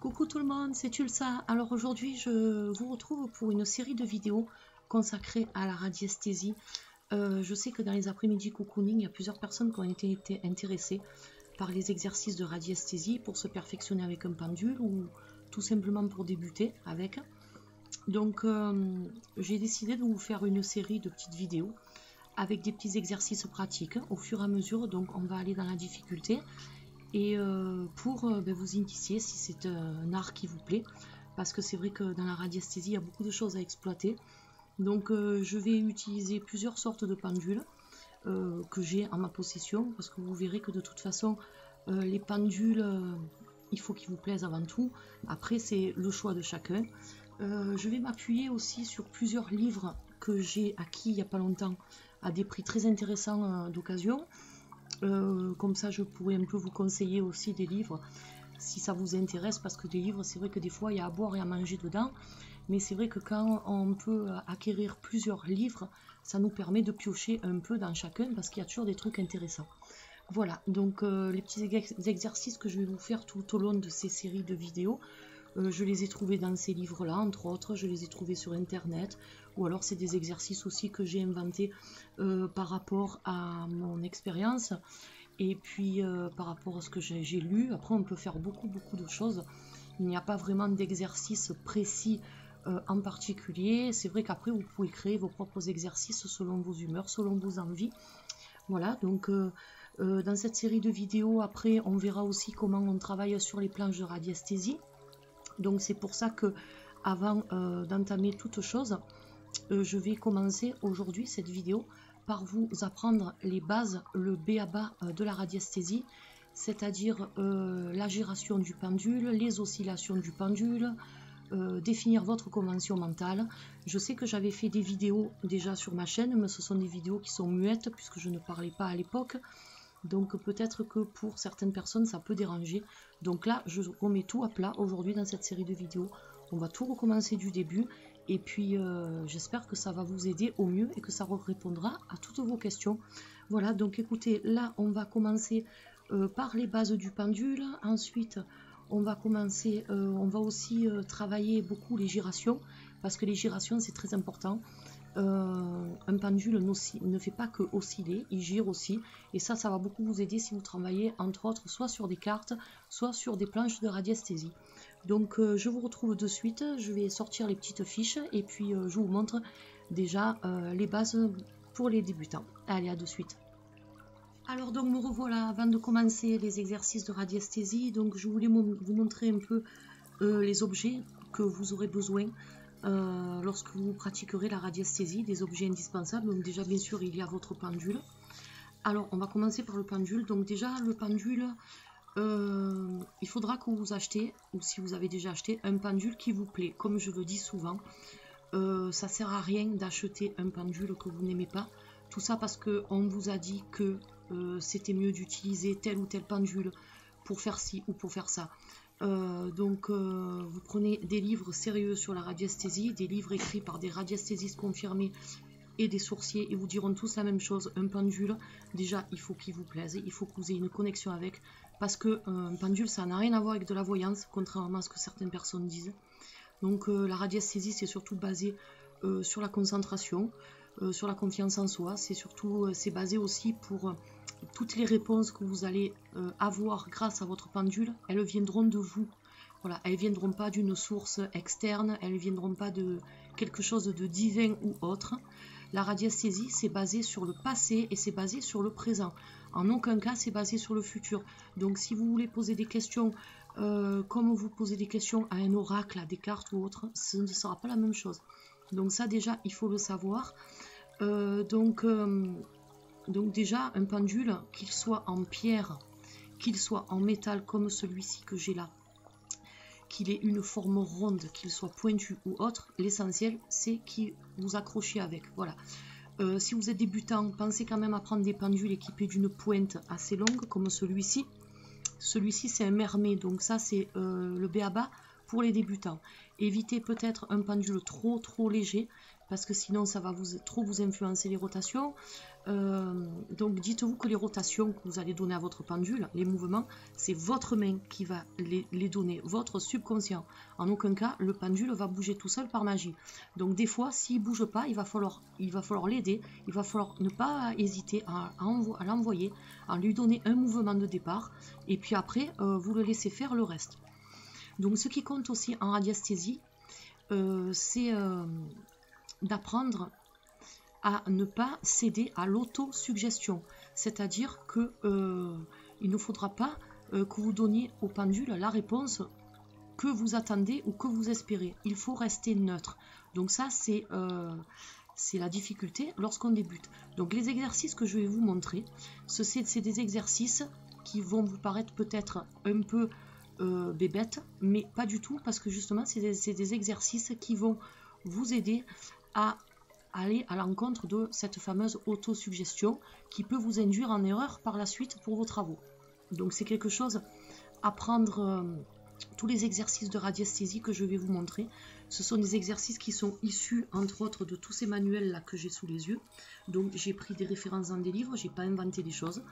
Coucou tout le monde, c'est Tulsa. Alors aujourd'hui je vous retrouve pour une série de vidéos consacrées à la radiesthésie. Je sais que dans les après-midi cocooning, il y a plusieurs personnes qui ont été intéressées par les exercices de radiesthésie pour se perfectionner avec un pendule ou tout simplement pour débuter avec. Donc j'ai décidé de vous faire une série de petites vidéos avec des petits exercices pratiques au fur et à mesure. Donc on va aller dans la difficulté. Et pour vous initier si c'est un art qui vous plaît, parce que c'est vrai que dans la radiesthésie il y a beaucoup de choses à exploiter. Donc je vais utiliser plusieurs sortes de pendules que j'ai en ma possession, parce que vous verrez que de toute façon les pendules il faut qu'ils vous plaisent avant tout. Après c'est le choix de chacun. Je vais m'appuyer aussi sur plusieurs livres que j'ai acquis il n'y a pas longtemps à des prix très intéressants d'occasion. Comme ça je pourrais un peu vous conseiller aussi des livres si ça vous intéresse, parce que des livres c'est vrai que des fois il y a à boire et à manger dedans, mais c'est vrai que quand on peut acquérir plusieurs livres, ça nous permet de piocher un peu dans chacun, parce qu'il y a toujours des trucs intéressants. Voilà, donc les petits exercices que je vais vous faire tout au long de ces séries de vidéos, je les ai trouvés dans ces livres là, entre autres, je les ai trouvés sur internet, ou alors c'est des exercices aussi que j'ai inventés par rapport à mon expérience, et puis par rapport à ce que j'ai lu. Après on peut faire beaucoup de choses, il n'y a pas vraiment d'exercice précis en particulier. C'est vrai qu'après vous pouvez créer vos propres exercices selon vos humeurs, selon vos envies. Voilà, donc dans cette série de vidéos après on verra aussi comment on travaille sur les planches de radiesthésie. Donc c'est pour ça que avant d'entamer toute chose, je vais commencer aujourd'hui cette vidéo par vous apprendre les bases, le b.a.-ba de la radiesthésie, c'est-à-dire la gyration du pendule, les oscillations du pendule, définir votre convention mentale. Je sais que j'avais fait des vidéos déjà sur ma chaîne, mais ce sont des vidéos qui sont muettes puisque je ne parlais pas à l'époque. Donc peut-être que pour certaines personnes ça peut déranger. Donc là je remets tout à plat aujourd'hui dans cette série de vidéos. On va tout recommencer du début. Et puis j'espère que ça va vous aider au mieux et que ça répondra à toutes vos questions. Voilà, donc écoutez, là on va commencer par les bases du pendule. Ensuite on va commencer, on va aussi travailler beaucoup les gyrations, parce que les gyrations c'est très important. Un pendule ne fait pas que osciller, il gire aussi, et ça va beaucoup vous aider si vous travaillez entre autres soit sur des cartes, soit sur des planches de radiesthésie. Donc je vous retrouve de suite, je vais sortir les petites fiches et puis je vous montre déjà les bases pour les débutants. Allez, à de suite. Alors donc me revoilà avant de commencer les exercices de radiesthésie. Donc je voulais vous montrer un peu les objets que vous aurez besoin lorsque vous pratiquerez la radiesthésie, des objets indispensables. Donc déjà bien sûr il y a votre pendule. Alors on va commencer par le pendule. Donc déjà le pendule, il faudra que vous achetez, ou si vous avez déjà acheté, un pendule qui vous plaît. Comme je le dis souvent, ça sert à rien d'acheter un pendule que vous n'aimez pas. Tout ça parce qu'on vous a dit que c'était mieux d'utiliser tel ou tel pendule pour faire ci ou pour faire ça. Donc vous prenez des livres sérieux sur la radiesthésie, des livres écrits par des radiesthésistes confirmés et des sourciers, et vous diront tous la même chose. Un pendule, déjà il faut qu'il vous plaise, il faut que vous ayez une connexion avec, parce que un pendule ça n'a rien à voir avec de la voyance, contrairement à ce que certaines personnes disent. Donc la radiesthésie c'est surtout basé sur la concentration, sur la confiance en soi. C'est surtout c'est basé aussi pour toutes les réponses que vous allez avoir grâce à votre pendule, elles viendront de vous. Voilà, elles ne viendront pas d'une source externe, elles ne viendront pas de quelque chose de divin ou autre. La radiesthésie, c'est basé sur le passé et c'est basé sur le présent. En aucun cas, c'est basé sur le futur. Donc, si vous voulez poser des questions, comme vous posez des questions à un oracle, à des cartes ou autre, ce ne sera pas la même chose. Donc ça, déjà, il faut le savoir. Donc déjà, un pendule, qu'il soit en pierre, qu'il soit en métal comme celui-ci que j'ai là, qu'il ait une forme ronde, qu'il soit pointu ou autre, l'essentiel c'est qu'il vous accrochez avec. Voilà. Si vous êtes débutant, pensez quand même à prendre des pendules équipées d'une pointe assez longue comme celui-ci. Celui-ci c'est un mermet, donc ça c'est le b.a.-ba pour les débutants. Évitez peut-être un pendule trop léger, parce que sinon ça va trop vous influencer les rotations. Donc dites-vous que les rotations que vous allez donner à votre pendule, les mouvements, c'est votre main qui va les donner, votre subconscient. En aucun cas, le pendule va bouger tout seul par magie. Donc des fois, s'il ne bouge pas, il va falloir l'aider, il va falloir ne pas hésiter à l'envoyer, à lui donner un mouvement de départ, et puis après, vous le laissez faire le reste. Donc ce qui compte aussi en radiesthésie, c'est d'apprendre à ne pas céder à l'autosuggestion. C'est-à-dire que il ne faudra pas que vous donniez au pendule la réponse que vous attendez ou que vous espérez. Il faut rester neutre. Donc ça, c'est la difficulté lorsqu'on débute. Donc les exercices que je vais vous montrer, c'est des exercices qui vont vous paraître peut-être un peu bébêtes, mais pas du tout, parce que justement, c'est des exercices qui vont vous aider à aller à l'encontre de cette fameuse autosuggestion qui peut vous induire en erreur par la suite pour vos travaux. Donc c'est quelque chose à prendre. Tous les exercices de radiesthésie que je vais vous montrer, ce sont des exercices qui sont issus entre autres de tous ces manuels là que j'ai sous les yeux. Donc j'ai pris des références dans des livres, j'ai pas inventé des choses,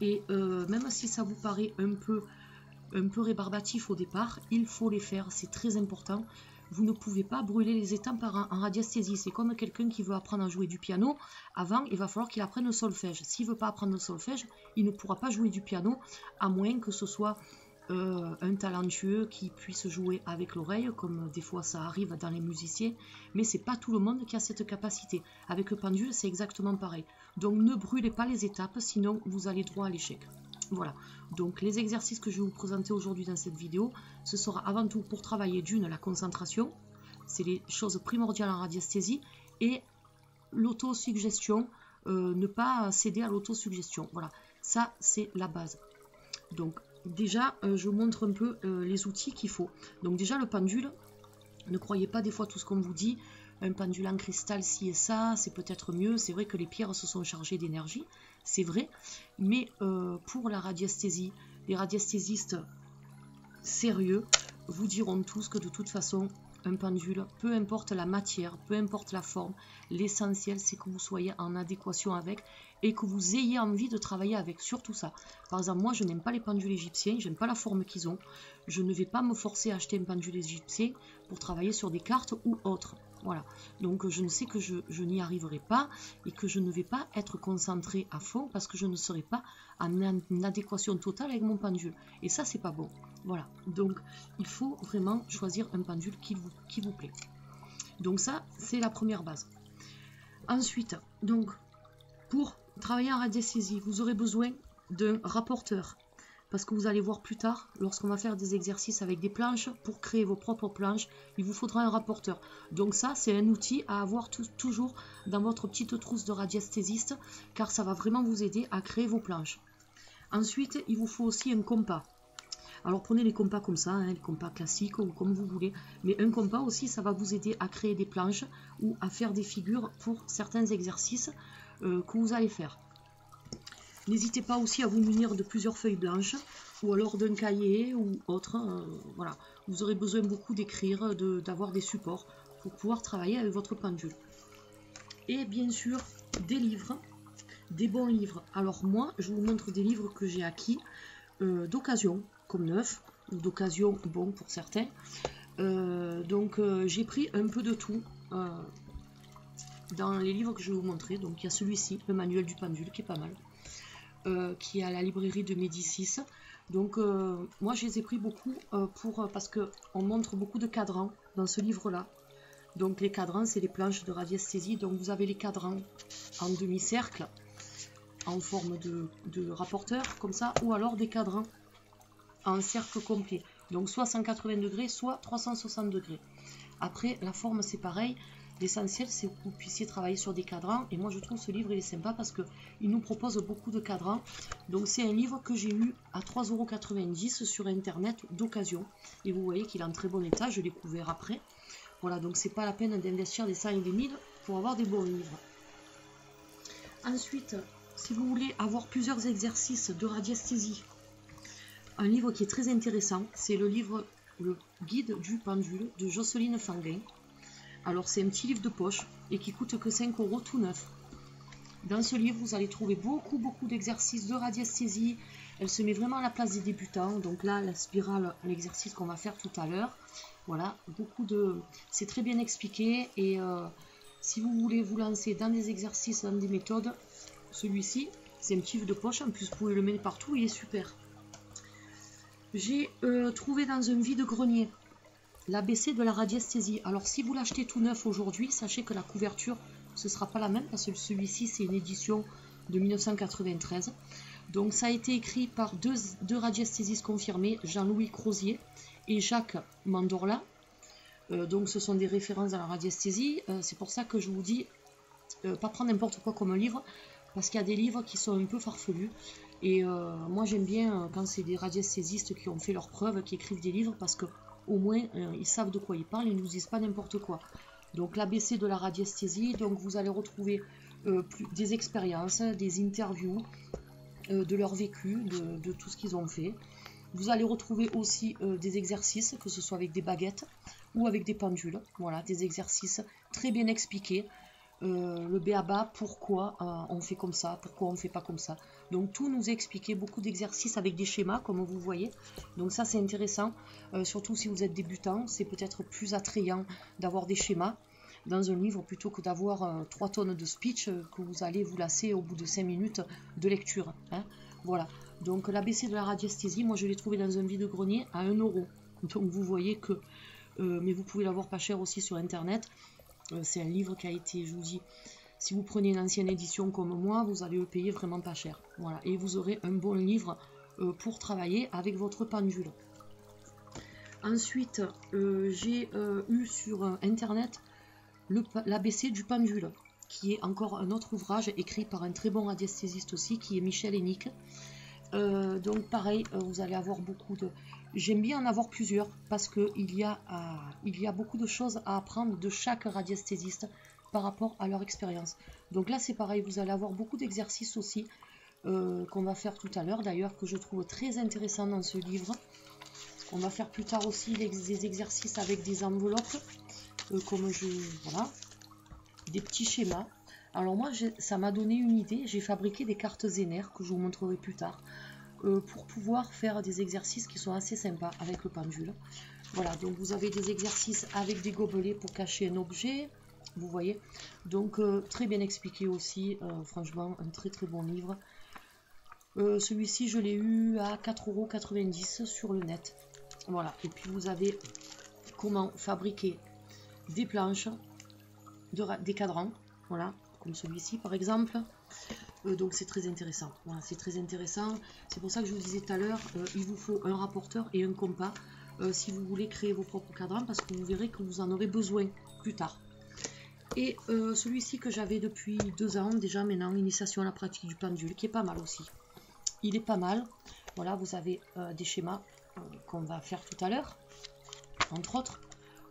et même si ça vous paraît un peu rébarbatif au départ, il faut les faire, c'est très important. Vous ne pouvez pas brûler les étapes en radiesthésie. C'est comme quelqu'un qui veut apprendre à jouer du piano. Avant, il va falloir qu'il apprenne le solfège. S'il ne veut pas apprendre le solfège, il ne pourra pas jouer du piano, à moins que ce soit un talentueux qui puisse jouer avec l'oreille, comme des fois ça arrive dans les musiciens. Mais c'est pas tout le monde qui a cette capacité. Avec le pendule, c'est exactement pareil. Donc ne brûlez pas les étapes, sinon vous allez droit à l'échec. Voilà, donc les exercices que je vais vous présenter aujourd'hui dans cette vidéo, ce sera avant tout pour travailler la concentration, c'est les choses primordiales en radiesthésie, et l'autosuggestion, ne pas céder à l'autosuggestion. Voilà, ça c'est la base. Donc déjà, je vous montre un peu les outils qu'il faut. Donc déjà le pendule, ne croyez pas des fois tout ce qu'on vous dit. Un pendule en cristal ci et ça, c'est peut-être mieux. C'est vrai que les pierres se sont chargées d'énergie, c'est vrai. Mais pour la radiesthésie, les radiesthésistes sérieux vous diront tous que de toute façon, un pendule, peu importe la matière, peu importe la forme, l'essentiel c'est que vous soyez en adéquation avec et que vous ayez envie de travailler avec, surtout ça. Par exemple, moi je n'aime pas les pendules égyptiens, j'aime pas la forme qu'ils ont. Je ne vais pas me forcer à acheter un pendule égyptien pour travailler sur des cartes ou autres. Voilà, donc je ne sais que je n'y arriverai pas et que je ne vais pas être concentrée à fond parce que je ne serai pas en adéquation totale avec mon pendule. Et ça, c'est pas bon. Voilà, donc il faut vraiment choisir un pendule qui vous plaît. Donc ça, c'est la première base. Ensuite, donc, pour travailler en radiesthésie, vous aurez besoin d'un rapporteur. Parce que vous allez voir plus tard, lorsqu'on va faire des exercices avec des planches, pour créer vos propres planches, il vous faudra un rapporteur. Donc ça, c'est un outil à avoir toujours dans votre petite trousse de radiesthésiste, car ça va vraiment vous aider à créer vos planches. Ensuite, il vous faut aussi un compas. Alors prenez les compas comme ça, hein, les compas classiques ou comme vous voulez. Mais un compas aussi, ça va vous aider à créer des planches ou à faire des figures pour certains exercices que vous allez faire. N'hésitez pas aussi à vous munir de plusieurs feuilles blanches ou alors d'un cahier ou autre. Voilà, vous aurez besoin beaucoup d'écrire, d'avoir des supports pour pouvoir travailler avec votre pendule. Et bien sûr, des livres, des bons livres. Alors moi, je vous montre des livres que j'ai acquis d'occasion, comme neuf, ou d'occasion, bon pour certains. Donc j'ai pris un peu de tout dans les livres que je vais vous montrer. Donc il y a celui-ci, le manuel du pendule, qui est pas mal. Qui est à la librairie de Médicis. Donc moi je les ai pris beaucoup parce qu'on montre beaucoup de cadrans dans ce livre là. Donc les cadrans, c'est les planches de radiesthésie. Donc vous avez les cadrans en demi-cercle en forme de rapporteur comme ça, ou alors des cadrans en cercle complet, donc soit 180 degrés soit 360 degrés. Après la forme c'est pareil. L'essentiel, c'est que vous puissiez travailler sur des cadrans. Et moi, je trouve ce livre, il est sympa parce qu'il nous propose beaucoup de cadrans. Donc, c'est un livre que j'ai eu à 3,90 € sur Internet d'occasion. Et vous voyez qu'il est en très bon état. Je l'ai couvert après. Voilà, donc c'est pas la peine d'investir des 100 et des 1000 pour avoir des bons livres. Ensuite, si vous voulez avoir plusieurs exercices de radiesthésie, un livre qui est très intéressant, c'est le livre Le guide du pendule de Jocelyne Fanguin. Alors c'est un petit livre de poche et qui coûte que 5 € tout neuf. Dans ce livre, vous allez trouver beaucoup d'exercices de radiesthésie. Elle se met vraiment à la place des débutants. Donc là, la spirale, l'exercice qu'on va faire tout à l'heure. Voilà, c'est très bien expliqué. Et si vous voulez vous lancer dans des exercices, dans des méthodes, celui-ci, c'est un petit de poche. En plus, vous pouvez le mettre partout, il est super. J'ai trouvé dans un vide-grenier l'ABC de la radiesthésie. Alors, si vous l'achetez tout neuf aujourd'hui, sachez que la couverture, ce ne sera pas la même parce que celui-ci, c'est une édition de 1993. Donc, ça a été écrit par deux radiesthésistes confirmés, Jean-Louis Crozier et Jacques Mandorla. Donc, ce sont des références dans la radiesthésie. C'est pour ça que je vous dis, pas prendre n'importe quoi comme un livre, parce qu'il y a des livres qui sont un peu farfelus. Et moi, j'aime bien quand c'est des radiesthésistes qui ont fait leurs preuves, qui écrivent des livres, parce que au moins, ils savent de quoi ils parlent, ils ne nous disent pas n'importe quoi. Donc l'ABC de la radiesthésie, donc vous allez retrouver des expériences, des interviews, de leur vécu, de tout ce qu'ils ont fait. Vous allez retrouver aussi des exercices, que ce soit avec des baguettes ou avec des pendules. Voilà, des exercices très bien expliqués. Le b.a.-ba, pourquoi on fait comme ça, pourquoi on ne fait pas comme ça. Donc tout nous est expliqué, beaucoup d'exercices avec des schémas comme vous voyez. Donc ça c'est intéressant, surtout si vous êtes débutant, c'est peut-être plus attrayant d'avoir des schémas dans un livre plutôt que d'avoir 3 tonnes de speech que vous allez vous lasser au bout de 5 minutes de lecture. Hein. Voilà, donc l'ABC de la radiesthésie, moi je l'ai trouvé dans un vide-grenier à 1 €. Donc vous voyez que, mais vous pouvez l'avoir pas cher aussi sur internet. C'est un livre qui a été, je vous dis, si vous prenez une ancienne édition comme moi, vous allez le payer vraiment pas cher. Voilà, et vous aurez un bon livre pour travailler avec votre pendule. Ensuite, j'ai eu sur internet l'ABC du pendule, qui est encore un autre ouvrage écrit par un très bon radiesthésiste aussi, qui est Michel Hennick. Donc pareil, vous allez avoir beaucoup de... J'aime bien en avoir plusieurs parce qu'il y a beaucoup de choses à apprendre de chaque radiesthésiste par rapport à leur expérience. Donc là c'est pareil, vous allez avoir beaucoup d'exercices aussi qu'on va faire tout à l'heure, d'ailleurs que je trouve très intéressant dans ce livre. On va faire plus tard aussi des exercices avec des enveloppes, voilà, des petits schémas. Alors moi ça m'a donné une idée, j'ai fabriqué des cartes Zener que je vous montrerai plus tard. Pour pouvoir faire des exercices qui sont assez sympas avec le pendule. Voilà, donc vous avez des exercices avec des gobelets pour cacher un objet, vous voyez. Donc très bien expliqué aussi, franchement un très bon livre. Celui-ci je l'ai eu à 4,90 € sur le net. Voilà, et puis vous avez comment fabriquer des planches, des cadrans, voilà, comme celui-ci par exemple. Donc c'est très intéressant, voilà, c'est très intéressant. C'est pour ça que je vous disais tout à l'heure, il vous faut un rapporteur et un compas si vous voulez créer vos propres cadrans, parce que vous verrez que vous en aurez besoin plus tard. Et celui-ci que j'avais depuis 2 ans déjà maintenant, initiation à la pratique du pendule, qui est pas mal aussi. Il est pas mal, voilà, vous avez des schémas qu'on va faire tout à l'heure, entre autres.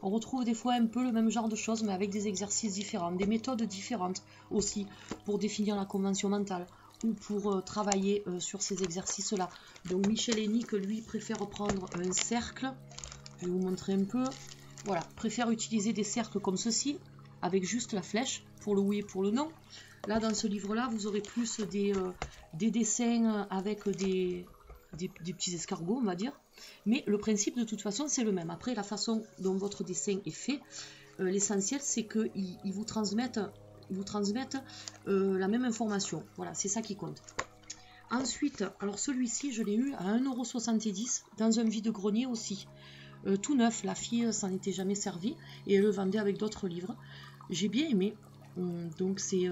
On retrouve des fois un peu le même genre de choses, mais avec des exercices différents, des méthodes différentes aussi, pour définir la convention mentale, ou pour travailler sur ces exercices-là. Donc Michel Hennick, lui, préfère prendre un cercle, je vais vous montrer un peu, voilà, préfère utiliser des cercles comme ceci, avec juste la flèche, pour le oui et pour le non. Là, dans ce livre-là, vous aurez plus des dessins avec des petits escargots, on va dire. Mais le principe, de toute façon, c'est le même. Après, la façon dont votre dessin est fait, l'essentiel, c'est qu'ils vous transmettent, la même information. Voilà, c'est ça qui compte. Ensuite, alors celui-ci, je l'ai eu à 1,70 € dans un vide-grenier aussi. Tout neuf, la fille s'en était jamais servie et elle le vendait avec d'autres livres. J'ai bien aimé. Donc c'est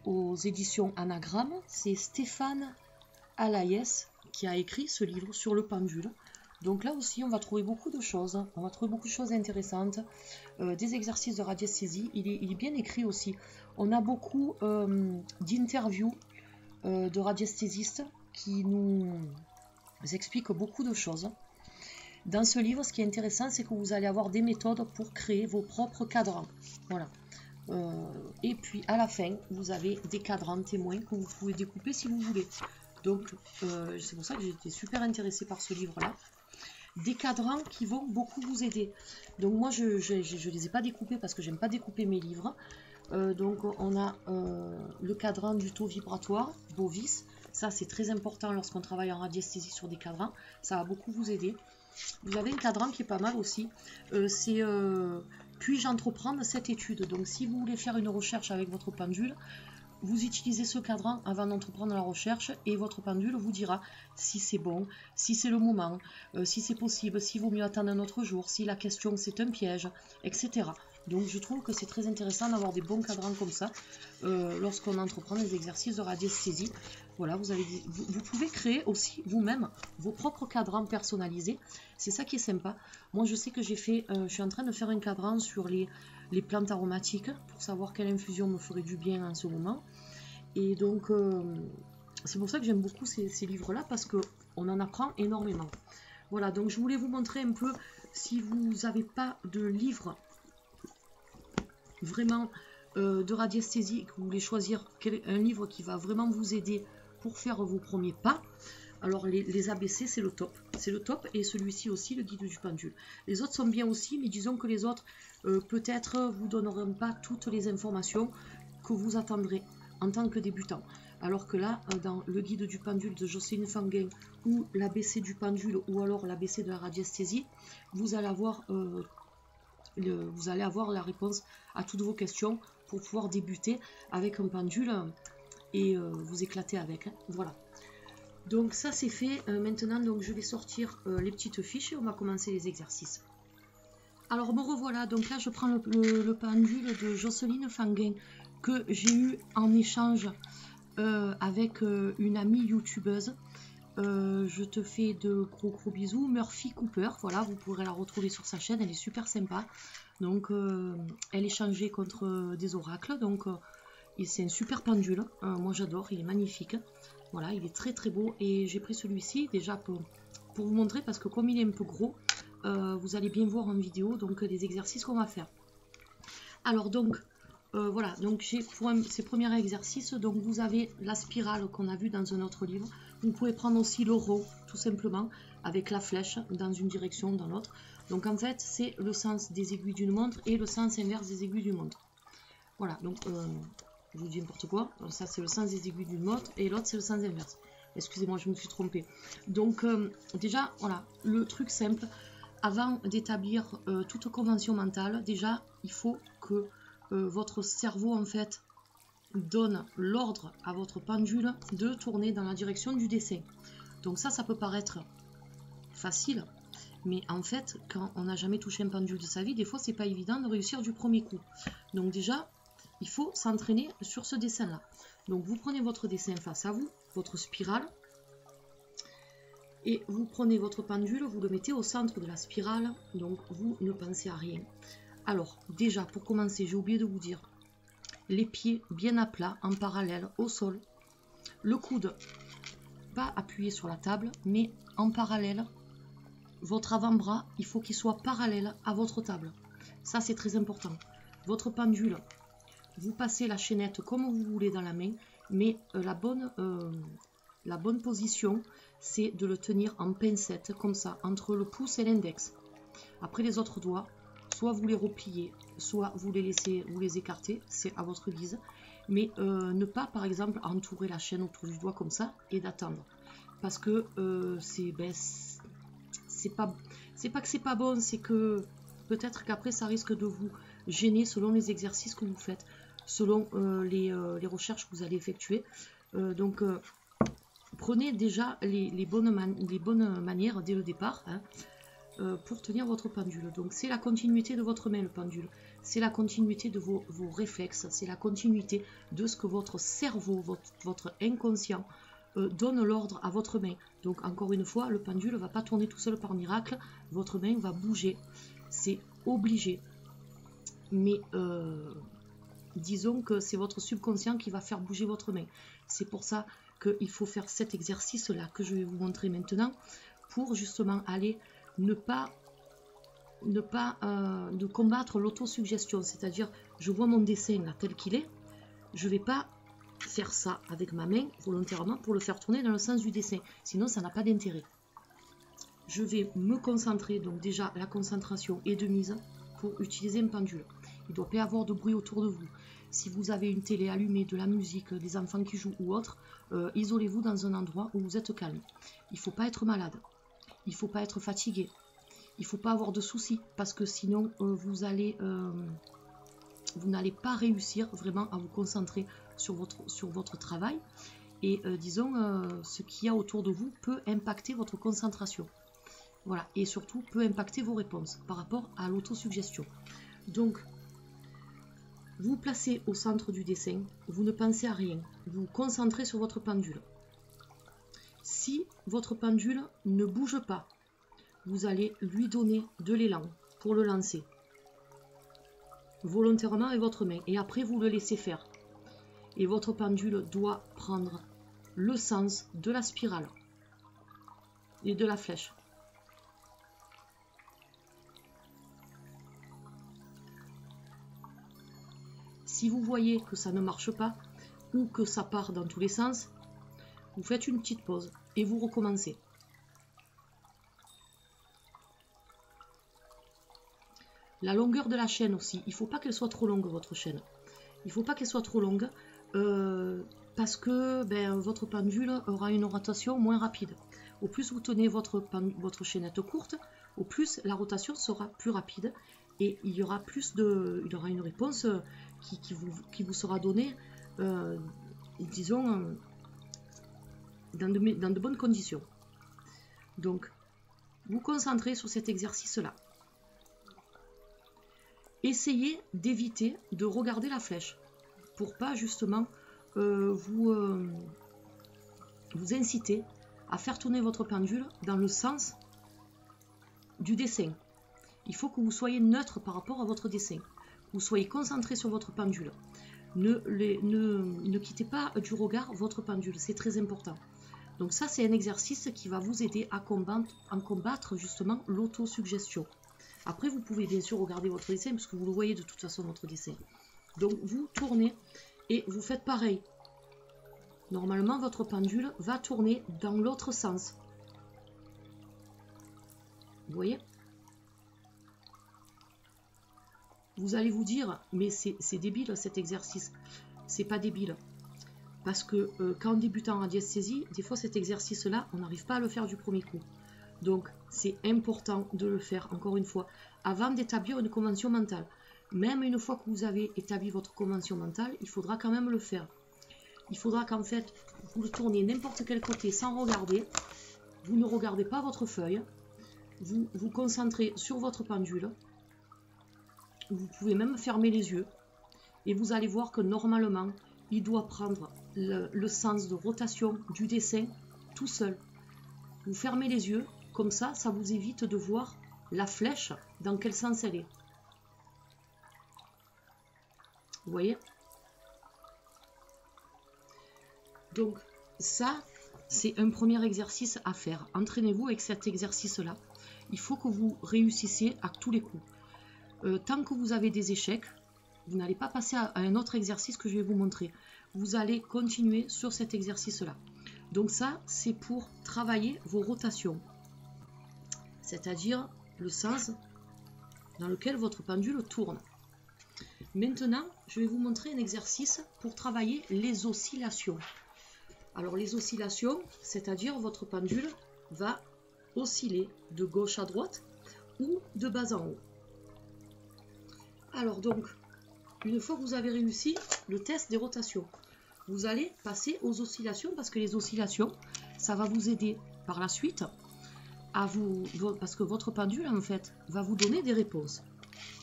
aux éditions Anagramme. C'est Stéphane Alaïès qui a écrit ce livre sur le pendule. Donc là aussi on va trouver beaucoup de choses, on va trouver beaucoup de choses intéressantes, des exercices de radiesthésie, il est bien écrit aussi. On a beaucoup d'interviews de radiesthésistes qui nous expliquent beaucoup de choses. Dans ce livre, ce qui est intéressant, c'est que vous allez avoir des méthodes pour créer vos propres cadrans. Voilà. Et puis à la fin, vous avez des cadrans témoins que vous pouvez découper si vous voulez. Donc c'est pour ça que j'ai été super intéressée par ce livre-là. Des cadrans qui vont beaucoup vous aider. Donc moi je les ai pas découpés parce que j'aime pas découper mes livres. Donc on a le cadran du taux vibratoire, Bovis. Ça c'est très important lorsqu'on travaille en radiesthésie sur des cadrans. Ça va beaucoup vous aider. Vous avez un cadran qui est pas mal aussi. C'est puis-je entreprendre cette étude. Donc si vous voulez faire une recherche avec votre pendule, vous utilisez ce cadran avant d'entreprendre la recherche et votre pendule vous dira si c'est bon, si c'est le moment, si c'est possible, s'il vaut mieux attendre un autre jour, si la question c'est un piège, etc. Donc je trouve que c'est très intéressant d'avoir des bons cadrans comme ça lorsqu'on entreprend des exercices de radiesthésie. Voilà, vous pouvez créer aussi vous-même vos propres cadrans personnalisés. C'est ça qui est sympa. Moi je sais que je suis en train de faire un cadran sur les plantes aromatiques pour savoir quelle infusion me ferait du bien en ce moment. Et donc c'est pour ça que j'aime beaucoup ces livres-là parce qu'on en apprend énormément. Voilà, donc je voulais vous montrer un peu, si vous n'avez pas de livre vraiment de radiesthésie, que vous voulez choisir un livre qui va vraiment vous aider pour faire vos premiers pas. Alors les ABC c'est le top, et celui-ci aussi, le guide du pendule. Les autres sont bien aussi, mais disons que les autres peut-être vous donneront pas toutes les informations que vous attendrez en tant que débutant. Alors que là, dans le guide du pendule de Jocelyne Fanguin ou l'ABC du pendule ou alors l'ABC de la radiesthésie, vous allez avoir la réponse à toutes vos questions pour pouvoir débuter avec un pendule et vous éclater avec. Hein. Voilà. Donc ça c'est fait. Maintenant donc je vais sortir les petites fiches et on va commencer les exercices. Alors me revoilà. Donc là je prends le pendule de Jocelyne Fanguin que j'ai eu en échange avec une amie youtubeuse. Je te fais de gros bisous. Murphy Cooper, voilà, vous pourrez la retrouver sur sa chaîne, elle est super sympa. Donc elle échangeait contre des oracles, donc c'est un super pendule, moi j'adore, il est magnifique. Voilà, il est très beau et j'ai pris celui-ci déjà pour vous montrer parce que comme il est un peu gros, vous allez bien voir en vidéo donc les exercices qu'on va faire. Alors donc voilà, donc pour ces premiers exercices, donc vous avez la spirale qu'on a vue dans un autre livre. Vous pouvez prendre aussi le rho, tout simplement, avec la flèche dans une direction ou dans l'autre. Donc en fait, c'est le sens des aiguilles d'une montre et le sens inverse des aiguilles d'une montre. Voilà, donc je vous dis n'importe quoi. Donc, ça, c'est le sens des aiguilles d'une montre et l'autre, c'est le sens inverse. Excusez-moi, je me suis trompée. Donc déjà, voilà, le truc simple, avant d'établir toute convention mentale, déjà, il faut que votre cerveau en fait donne l'ordre à votre pendule de tourner dans la direction du dessin. Donc ça peut paraître facile, mais en fait quand on n'a jamais touché un pendule de sa vie, des fois c'est pas évident de réussir du premier coup. Donc déjà il faut s'entraîner sur ce dessin là. Donc vous prenez votre dessin face à vous, votre spirale, et vous prenez votre pendule, vous le mettez au centre de la spirale, donc vous ne pensez à rien. Alors, déjà, pour commencer, j'ai oublié de vous dire, les pieds bien à plat, en parallèle, au sol. Le coude, pas appuyé sur la table, mais en parallèle. Votre avant-bras, il faut qu'il soit parallèle à votre table. Ça, c'est très important. Votre pendule, vous passez la chaînette comme vous voulez dans la main, mais la bonne position, c'est de le tenir en pincette, comme ça, entre le pouce et l'index. Après les autres doigts, soit vous les repliez, soit vous les laissez, vous les écartez, c'est à votre guise. Mais ne pas, par exemple, entourer la chaîne autour du doigt comme ça et d'attendre. Parce que c'est pas que c'est pas bon, c'est que peut-être qu'après ça risque de vous gêner selon les exercices que vous faites, selon les recherches que vous allez effectuer. Donc prenez déjà les bonnes manières dès le départ. Hein, pour tenir votre pendule. Donc c'est la continuité de votre main, le pendule. C'est la continuité de vos réflexes. C'est la continuité de ce que votre cerveau, votre inconscient donne l'ordre à votre main. Donc encore une fois, le pendule ne va pas tourner tout seul par miracle. Votre main va bouger. C'est obligé. Mais disons que c'est votre subconscient qui va faire bouger votre main. C'est pour ça qu'il faut faire cet exercice-là que je vais vous montrer maintenant pour justement aller ne pas combattre l'autosuggestion, c'est-à-dire je vois mon dessin là tel qu'il est, je vais pas faire ça avec ma main volontairement pour le faire tourner dans le sens du dessin, sinon ça n'a pas d'intérêt. Je vais me concentrer, donc déjà la concentration est de mise pour utiliser un pendule. Il ne doit pas y avoir de bruit autour de vous. si vous avez une télé allumée, de la musique, des enfants qui jouent ou autre, isolez-vous dans un endroit où vous êtes calme. Il ne faut pas être malade, il ne faut pas être fatigué, il ne faut pas avoir de soucis, parce que sinon vous n'allez pas réussir vraiment à vous concentrer sur votre travail. Et disons, ce qu'il y a autour de vous peut impacter votre concentration. Voilà, et surtout peut impacter vos réponses par rapport à l'autosuggestion. Donc, vous vous placez au centre du dessin, vous ne pensez à rien, vous vous concentrez sur votre pendule. Si votre pendule ne bouge pas, vous allez lui donner de l'élan pour le lancer, volontairement avec votre main, et après vous le laissez faire. Et votre pendule doit prendre le sens de la spirale et de la flèche. Si vous voyez que ça ne marche pas ou que ça part dans tous les sens, vous faites une petite pause et vous recommencez. La longueur de la chaîne aussi, il ne faut pas qu'elle soit trop longue, votre chaîne. Il ne faut pas qu'elle soit trop longue parce que votre pendule aura une rotation moins rapide. Au plus vous tenez votre chaînette courte, au plus la rotation sera plus rapide et il y aura une réponse qui vous sera donnée, disons, dans de bonnes conditions. Donc, vous concentrez sur cet exercice-là. Essayez d'éviter de regarder la flèche pour pas justement vous inciter à faire tourner votre pendule dans le sens du dessin. Il faut que vous soyez neutre par rapport à votre dessin. Vous soyez concentré sur votre pendule. Ne quittez pas du regard votre pendule, c'est très important. Donc ça, c'est un exercice qui va vous aider à combattre justement l'autosuggestion. Après, vous pouvez bien sûr regarder votre dessin, parce que vous le voyez de toute façon, votre dessin. Donc, vous tournez et vous faites pareil. Normalement, votre pendule va tourner dans l'autre sens. Vous voyez? Vous allez vous dire, mais c'est débile cet exercice. C'est pas débile. Parce que quand on débute en radiesthésie, des fois cet exercice-là, on n'arrive pas à le faire du premier coup. Donc, c'est important de le faire, encore une fois, avant d'établir une convention mentale. Même une fois que vous avez établi votre convention mentale, il faudra quand même le faire. Il faudra qu'en fait, vous le tourniez n'importe quel côté sans regarder. Vous ne regardez pas votre feuille. Vous vous concentrez sur votre pendule. Vous pouvez même fermer les yeux. Et vous allez voir que normalement, il doit prendre le sens de rotation du dessin tout seul. Vous fermez les yeux. Comme ça, ça vous évite de voir la flèche, dans quel sens elle est. Vous voyez? Donc, ça, c'est un premier exercice à faire. Entraînez-vous avec cet exercice-là. Il faut que vous réussissiez à tous les coups. Tant que vous avez des échecs, vous n'allez pas passer à un autre exercice que je vais vous montrer. Vous allez continuer sur cet exercice-là. Donc ça, c'est pour travailler vos rotations. C'est-à-dire le sens dans lequel votre pendule tourne. Maintenant, je vais vous montrer un exercice pour travailler les oscillations. Alors les oscillations, c'est-à-dire votre pendule va osciller de gauche à droite ou de bas en haut. Alors donc, une fois que vous avez réussi le test des rotations, vous allez passer aux oscillations parce que les oscillations, ça va vous aider par la suite parce que votre pendule en fait va vous donner des réponses.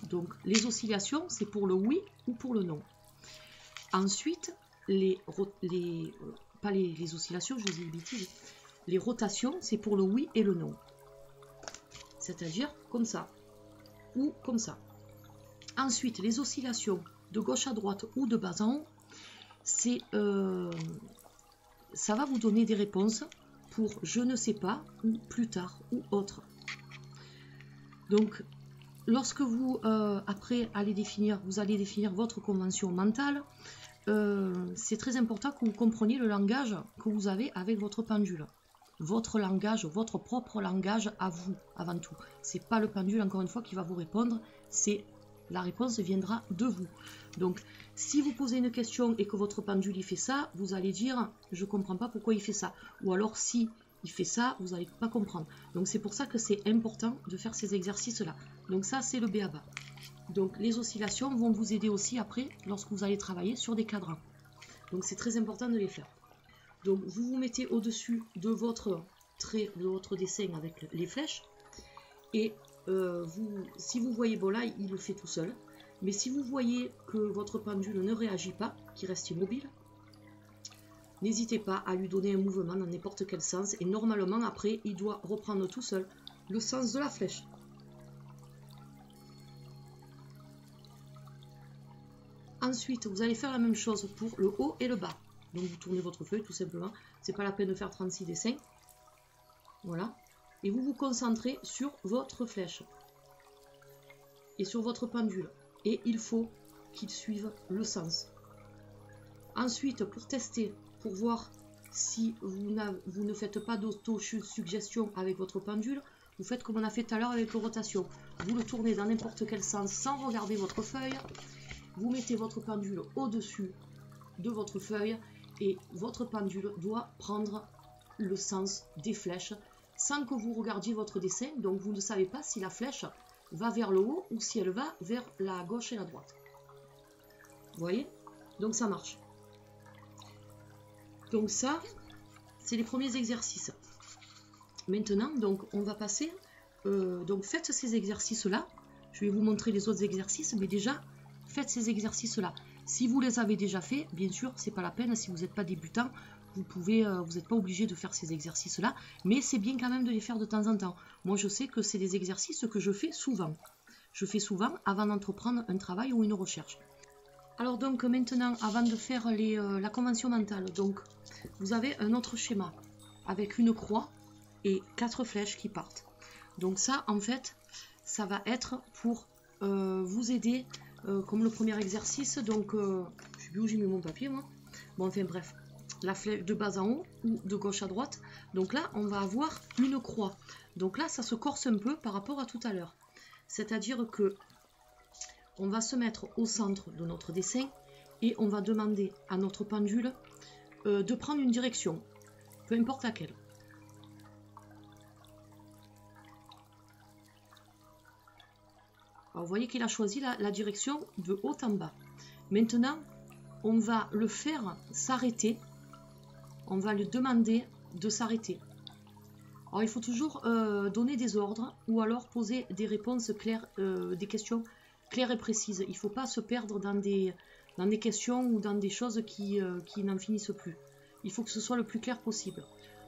Donc les oscillations, c'est pour le oui ou pour le non. Ensuite, les oscillations, je vous ai dit bêtises, les rotations, c'est pour le oui et le non. C'est-à-dire comme ça ou comme ça. Ensuite, les oscillations de gauche à droite ou de bas en haut, ça va vous donner des réponses pour je ne sais pas, ou plus tard, ou autre. Donc, lorsque vous, après, vous allez définir votre convention mentale, c'est très important que vous compreniez le langage que vous avez avec votre pendule. Votre langage, votre propre langage à vous, avant tout. C'est pas le pendule, encore une fois, qui va vous répondre, c'est La réponse viendra de vous. Donc, si vous posez une question et que votre pendule il fait ça, vous allez dire « je ne comprends pas pourquoi il fait ça ». Ou alors, si il fait ça, vous n'allez pas comprendre. Donc, c'est pour ça que c'est important de faire ces exercices-là. Donc, ça, c'est le b.a.-ba. Donc, les oscillations vont vous aider aussi après lorsque vous allez travailler sur des cadrans. Donc, c'est très important de les faire. Donc, vous vous mettez au-dessus de votre trait, de votre dessin avec les flèches. Et si vous voyez, bon là, il le fait tout seul. Mais si vous voyez que votre pendule ne réagit pas, qu'il reste immobile, n'hésitez pas à lui donner un mouvement dans n'importe quel sens. Et normalement, après, il doit reprendre tout seul le sens de la flèche. Ensuite, vous allez faire la même chose pour le haut et le bas. Donc, vous tournez votre feuille tout simplement. C'est pas la peine de faire 36 dessins. Voilà. Et vous vous concentrez sur votre flèche et sur votre pendule. Et il faut qu'il suive le sens. Ensuite, pour tester, pour voir si vous ne faites pas d'auto-suggestion avec votre pendule, vous faites comme on a fait tout à l'heure avec la rotation. Vous le tournez dans n'importe quel sens sans regarder votre feuille. Vous mettez votre pendule au-dessus de votre feuille et votre pendule doit prendre le sens des flèches sans que vous regardiez votre dessin. Donc vous ne savez pas si la flèche va vers le haut ou si elle va vers la gauche et la droite. Vous voyez? Donc ça marche. Donc ça, c'est les premiers exercices. Maintenant, donc on va passer. Donc faites ces exercices-là. Je vais vous montrer les autres exercices, mais déjà, faites ces exercices-là. Si vous les avez déjà faits, bien sûr, c'est pas la peine. Si vous n'êtes pas débutant, vous n'êtes pas obligé de faire ces exercices-là, mais c'est bien quand même de les faire de temps en temps. Moi, je sais que c'est des exercices que je fais souvent. Je fais souvent avant d'entreprendre un travail ou une recherche. Alors donc maintenant, avant de faire la convention mentale, donc vous avez un autre schéma avec une croix et 4 flèches qui partent. Donc ça, en fait, ça va être pour vous aider, comme le premier exercice. Donc, je sais plus où j'ai mis mon papier, moi. Bon, enfin bref, la flèche de bas en haut ou de gauche à droite. Donc là, on va avoir une croix. Donc là, ça se corse un peu par rapport à tout à l'heure. C'est-à-dire que on va se mettre au centre de notre dessin et on va demander à notre pendule de prendre une direction, peu importe laquelle. Alors, vous voyez qu'il a choisi la direction de haut en bas. Maintenant, on va le faire s'arrêter. On va lui demander de s'arrêter. Alors, il faut toujours donner des ordres ou alors poser des réponses claires, des questions claires et précises. Il ne faut pas se perdre dans des questions ou dans des choses qui n'en finissent plus. Il faut que ce soit le plus clair possible.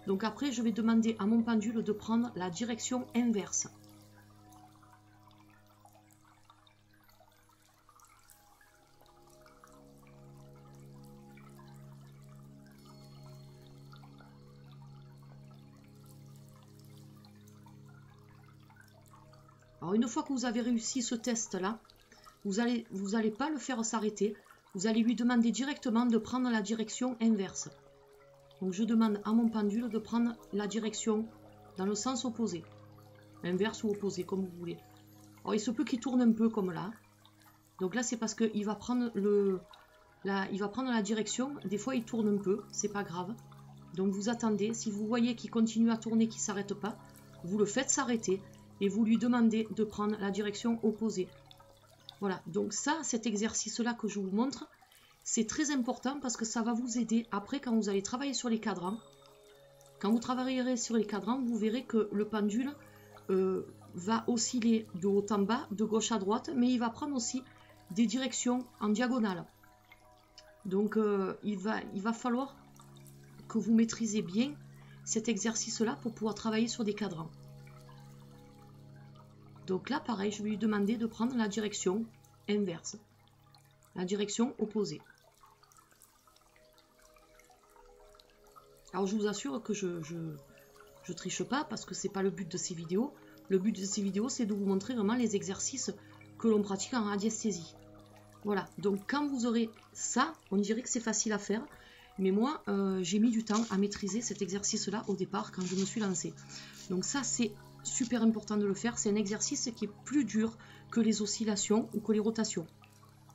Donc après, je vais demander à mon pendule de prendre la direction inverse. Alors une fois que vous avez réussi ce test-là, vous allez pas le faire s'arrêter, vous allez lui demander directement de prendre la direction inverse. Donc je demande à mon pendule de prendre la direction dans le sens opposé, inverse ou opposé, comme vous voulez. Alors il se peut qu'il tourne un peu comme là. Donc là c'est parce qu'il va prendre la direction, des fois il tourne un peu, c'est pas grave. Donc vous attendez, si vous voyez qu'il continue à tourner, qu'il ne s'arrête pas, vous le faites s'arrêter. Et vous lui demandez de prendre la direction opposée. Voilà, donc ça, cet exercice-là que je vous montre, c'est très important parce que ça va vous aider après quand vous allez travailler sur les cadrans. Quand vous travaillerez sur les cadrans, vous verrez que le pendule va osciller de haut en bas, de gauche à droite, mais il va prendre aussi des directions en diagonale. Donc il va falloir que vous maîtrisez bien cet exercice-là pour pouvoir travailler sur des cadrans. Donc là, pareil, je vais lui demander de prendre la direction inverse, la direction opposée. Alors je vous assure que je triche pas parce que c'est pas le but de ces vidéos. Le but de ces vidéos, c'est de vous montrer vraiment les exercices que l'on pratique en radiesthésie. Voilà, donc quand vous aurez ça, on dirait que c'est facile à faire. Mais moi, j'ai mis du temps à maîtriser cet exercice-là au départ quand je me suis lancée. Donc ça, c'est super important de le faire. C'est un exercice qui est plus dur que les oscillations ou que les rotations.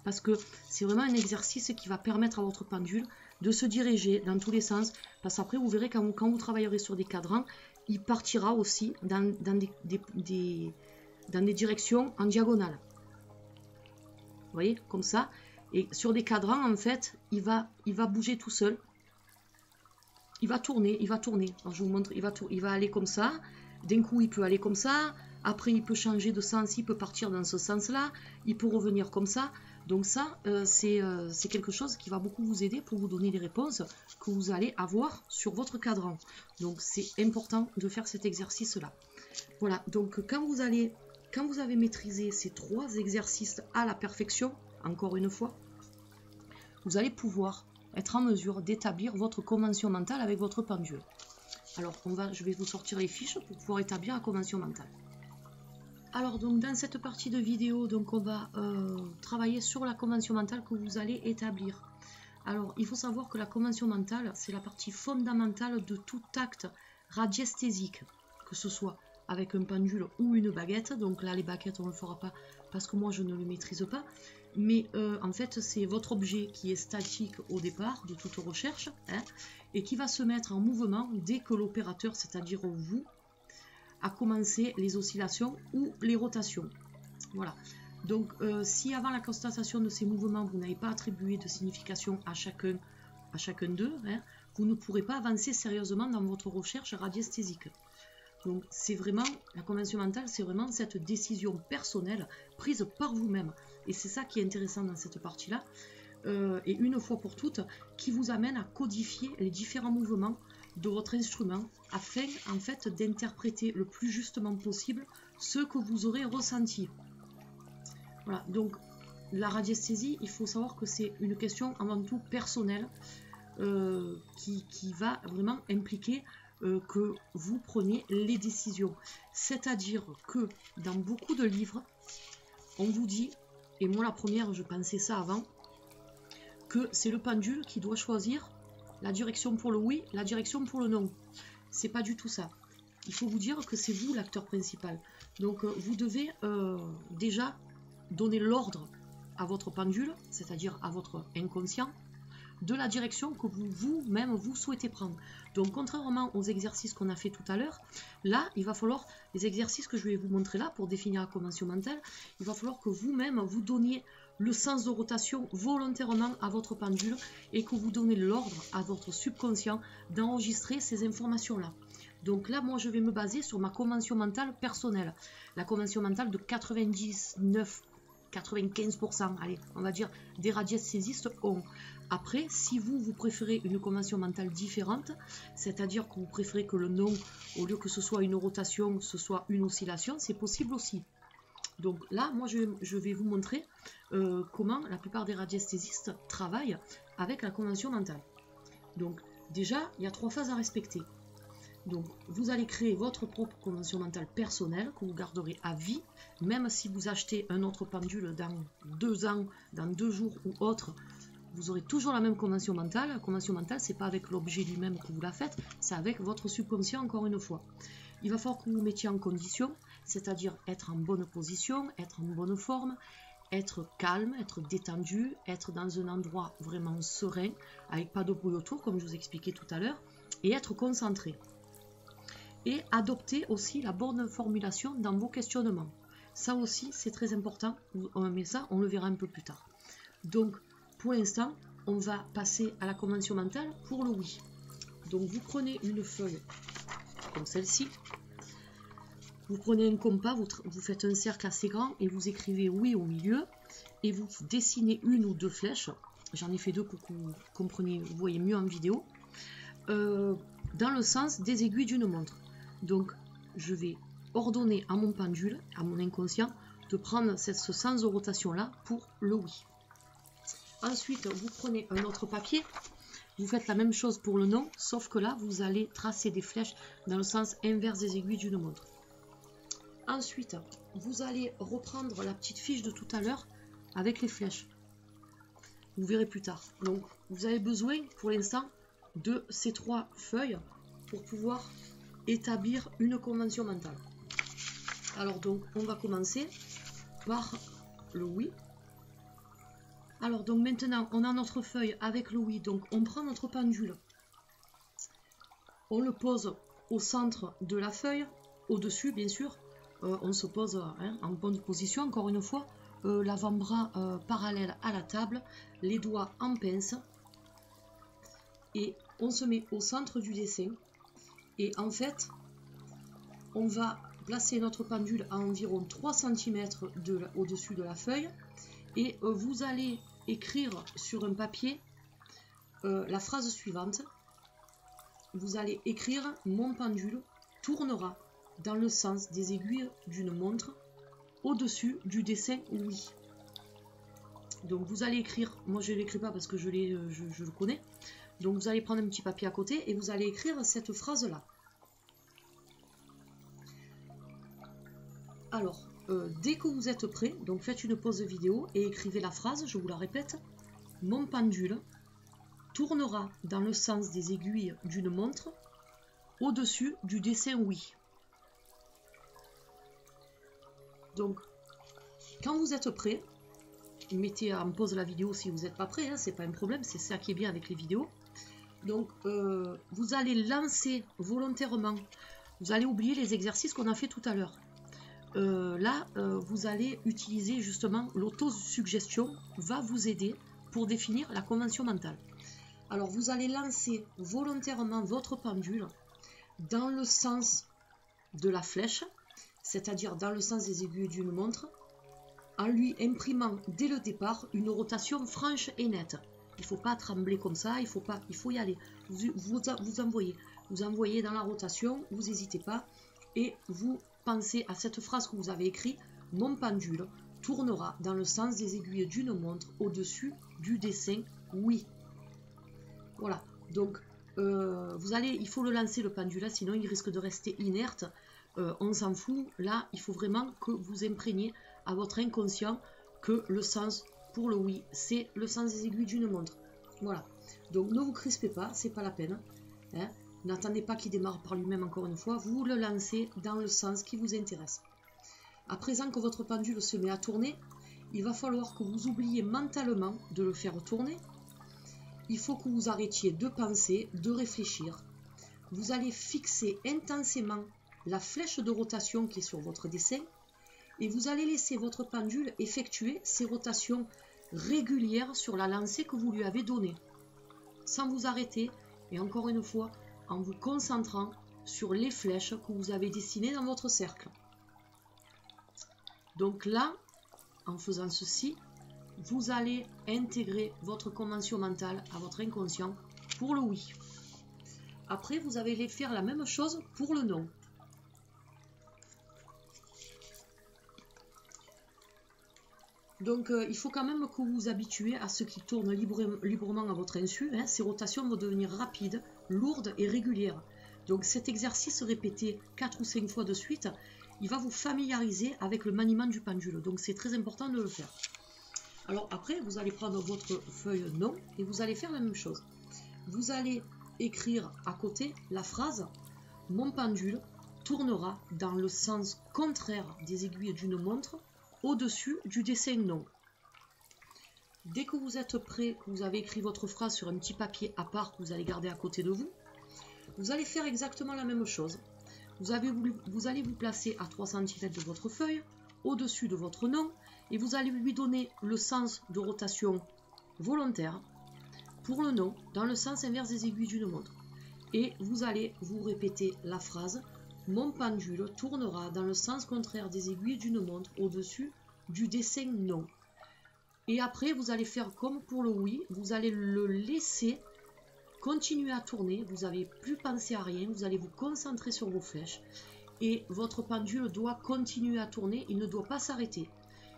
Parce que c'est vraiment un exercice qui va permettre à votre pendule de se diriger dans tous les sens. Parce qu'après, vous verrez, quand vous travaillerez sur des cadrans, il partira aussi dans des directions en diagonale. Vous voyez, comme ça. Et sur des cadrans, en fait, il va bouger tout seul. Il va tourner, il va tourner. Alors, je vous montre, il va aller comme ça. D'un coup, il peut aller comme ça. Après, il peut changer de sens, il peut partir dans ce sens-là. Il peut revenir comme ça. Donc ça, c'est quelque chose qui va beaucoup vous aider pour vous donner les réponses que vous allez avoir sur votre cadran. Donc c'est important de faire cet exercice-là. Voilà, donc quand vous avez maîtrisé ces 3 exercices à la perfection, encore une fois, vous allez pouvoir être en mesure d'établir votre convention mentale avec votre pendule. Alors je vais vous sortir les fiches pour pouvoir établir la convention mentale. Alors donc dans cette partie de vidéo, donc on va travailler sur la convention mentale que vous allez établir. Alors il faut savoir que la convention mentale, c'est la partie fondamentale de tout acte radiesthésique, que ce soit avec un pendule ou une baguette. Donc là les baguettes on ne le fera pas parce que moi je ne le maîtrise pas. Mais en fait c'est votre objet qui est statique au départ de toute recherche, hein, et qui va se mettre en mouvement dès que l'opérateur, c'est-à-dire vous, à commencer les oscillations ou les rotations. Voilà. Donc si avant la constatation de ces mouvements vous n'avez pas attribué de signification à chacun d'eux, hein, vous ne pourrez pas avancer sérieusement dans votre recherche radiesthésique. Donc c'est vraiment, la convention mentale, c'est vraiment cette décision personnelle prise par vous-même. Et c'est ça qui est intéressant dans cette partie-là. Et une fois pour toutes, qui vous amène à codifier les différents mouvements de votre instrument afin en fait d'interpréter le plus justement possible ce que vous aurez ressenti. Voilà, donc la radiesthésie, il faut savoir que c'est une question avant tout personnelle qui va vraiment impliquer que vous preniez les décisions. C'est-à-dire que dans beaucoup de livres, on vous dit, et moi la première je pensais ça avant, que c'est le pendule qui doit choisir la direction pour le oui, la direction pour le non. C'est pas du tout ça. Il faut vous dire que c'est vous l'acteur principal. Donc vous devez déjà donner l'ordre à votre pendule, c'est-à-dire à votre inconscient, de la direction que vous-même vous souhaitez prendre. Donc contrairement aux exercices qu'on a fait tout à l'heure, là il va falloir, les exercices que je vais vous montrer là pour définir la convention mentale, il va falloir que vous-même vous donniez le sens de rotation volontairement à votre pendule et que vous donnez l'ordre à votre subconscient d'enregistrer ces informations-là. Donc là, moi, je vais me baser sur ma convention mentale personnelle. La convention mentale de 95%, allez, on va dire, des radiesthésistes ont. Après, si vous préférez une convention mentale différente, c'est-à-dire que vous préférez que le non, au lieu que ce soit une rotation, ce soit une oscillation, c'est possible aussi. Donc là, moi, je vais vous montrer comment la plupart des radiesthésistes travaillent avec la convention mentale. Donc déjà, il y a 3 phases à respecter. Donc vous allez créer votre propre convention mentale personnelle que vous garderez à vie, même si vous achetez un autre pendule dans 2 ans, dans 2 jours ou autre, vous aurez toujours la même convention mentale. La convention mentale, c'est pas avec l'objet lui-même que vous la faites, c'est avec votre subconscient encore une fois. Il va falloir que vous vous mettiez en condition, c'est-à-dire être en bonne position, être en bonne forme, être calme, être détendu, être dans un endroit vraiment serein, avec pas de bruit autour, comme je vous expliquais tout à l'heure, et être concentré. Et adopter aussi la bonne formulation dans vos questionnements. Ça aussi, c'est très important, mais ça, on le verra un peu plus tard. Donc, pour l'instant, on va passer à la convention mentale pour le oui. Donc, vous prenez une feuille comme celle-ci. Vous prenez un compas, vous faites un cercle assez grand et vous écrivez oui au milieu. Et vous dessinez 1 ou 2 flèches. J'en ai fait 2 pour que vous compreniez, vous voyez mieux en vidéo. Dans le sens des aiguilles d'une montre. Donc, je vais ordonner à mon pendule, à mon inconscient, de prendre ce sens de rotation-là pour le oui. Ensuite, vous prenez un autre papier, vous faites la même chose pour le non, sauf que là, vous allez tracer des flèches dans le sens inverse des aiguilles d'une montre. Ensuite, vous allez reprendre la petite fiche de tout à l'heure avec les flèches. Vous verrez plus tard. Donc, vous avez besoin, pour l'instant, de ces 3 feuilles pour pouvoir établir une convention mentale. Alors donc, on va commencer par le oui. Alors donc maintenant, on a notre feuille avec le oui. Donc on prend notre pendule, on le pose au centre de la feuille, au-dessus bien sûr. On se pose en bonne position, encore une fois. L'avant-bras parallèle à la table, les doigts en pince. Et on se met au centre du dessin. Et en fait, on va placer notre pendule à environ 3 cm au-dessus de la feuille. Et vous allez écrire sur un papier la phrase suivante. Vous allez écrire « Mon pendule tournera dans le sens des aiguilles d'une montre au-dessus du dessin oui ». Donc vous allez écrire, moi je ne l'écris pas parce que je le connais. Donc vous allez prendre un petit papier à côté et vous allez écrire cette phrase-là. Alors, dès que vous êtes prêt, donc faites une pause vidéo et écrivez la phrase, je vous la répète. Mon pendule tournera dans le sens des aiguilles d'une montre au-dessus du dessin oui. Donc, quand vous êtes prêt, mettez en pause la vidéo si vous n'êtes pas prêt, hein, c'est pas un problème, c'est ça qui est bien avec les vidéos. Donc, vous allez lancer volontairement, vous allez oublier les exercices qu'on a fait tout à l'heure. Là, vous allez utiliser justement l'autosuggestion, va vous aider pour définir la convention mentale. Alors, vous allez lancer volontairement votre pendule dans le sens de la flèche, c'est-à-dire dans le sens des aiguilles d'une montre, en lui imprimant dès le départ une rotation franche et nette. Il ne faut pas trembler comme ça, il faut y aller. Vous envoyez dans la rotation, vous n'hésitez pas, et vous pensez à cette phrase que vous avez écrite, mon pendule tournera dans le sens des aiguilles d'une montre au-dessus du dessin oui. Voilà, donc il faut le lancer le pendule, sinon il risque de rester inerte. On s'en fout, là il faut vraiment que vous imprégniez à votre inconscient que le sens pour le oui, c'est le sens des aiguilles d'une montre. Voilà, donc ne vous crispez pas, c'est pas la peine. Hein. N'attendez pas qu'il démarre par lui-même encore une fois, vous le lancez dans le sens qui vous intéresse. À présent que votre pendule se met à tourner, il va falloir que vous oubliez mentalement de le faire tourner. Il faut que vous arrêtiez de penser, de réfléchir. Vous allez fixer intensément la flèche de rotation qui est sur votre dessin et vous allez laisser votre pendule effectuer ses rotations régulières sur la lancée que vous lui avez donnée, sans vous arrêter et encore une fois en vous concentrant sur les flèches que vous avez dessinées dans votre cercle. Donc là, en faisant ceci, vous allez intégrer votre convention mentale à votre inconscient pour le oui. Après, vous allez faire la même chose pour le non. Donc, il faut quand même que vous vous habituez à ce qui tourne librement à votre insu. Hein. Ces rotations vont devenir rapides, lourdes et régulières. Donc, cet exercice répété 4 ou 5 fois de suite, il va vous familiariser avec le maniement du pendule. Donc, c'est très important de le faire. Alors, après, vous allez prendre votre feuille non et vous allez faire la même chose. Vous allez écrire à côté la phrase « Mon pendule tournera dans le sens contraire des aiguilles d'une montre au-dessus du dessin non ». Dès que vous êtes prêt, que vous avez écrit votre phrase sur un petit papier à part que vous allez garder à côté de vous, vous allez faire exactement la même chose. Vous allez vous placer à 3 cm de votre feuille, au-dessus de votre nom, et vous allez lui donner le sens de rotation volontaire pour le nom dans le sens inverse des aiguilles d'une montre. Et vous allez vous répéter la phrase « Mon pendule tournera dans le sens contraire des aiguilles d'une montre au-dessus du dessin non ». Et après, vous allez faire comme pour le oui, vous allez le laisser continuer à tourner, vous n'avez plus pensé à rien, vous allez vous concentrer sur vos flèches et votre pendule doit continuer à tourner, il ne doit pas s'arrêter.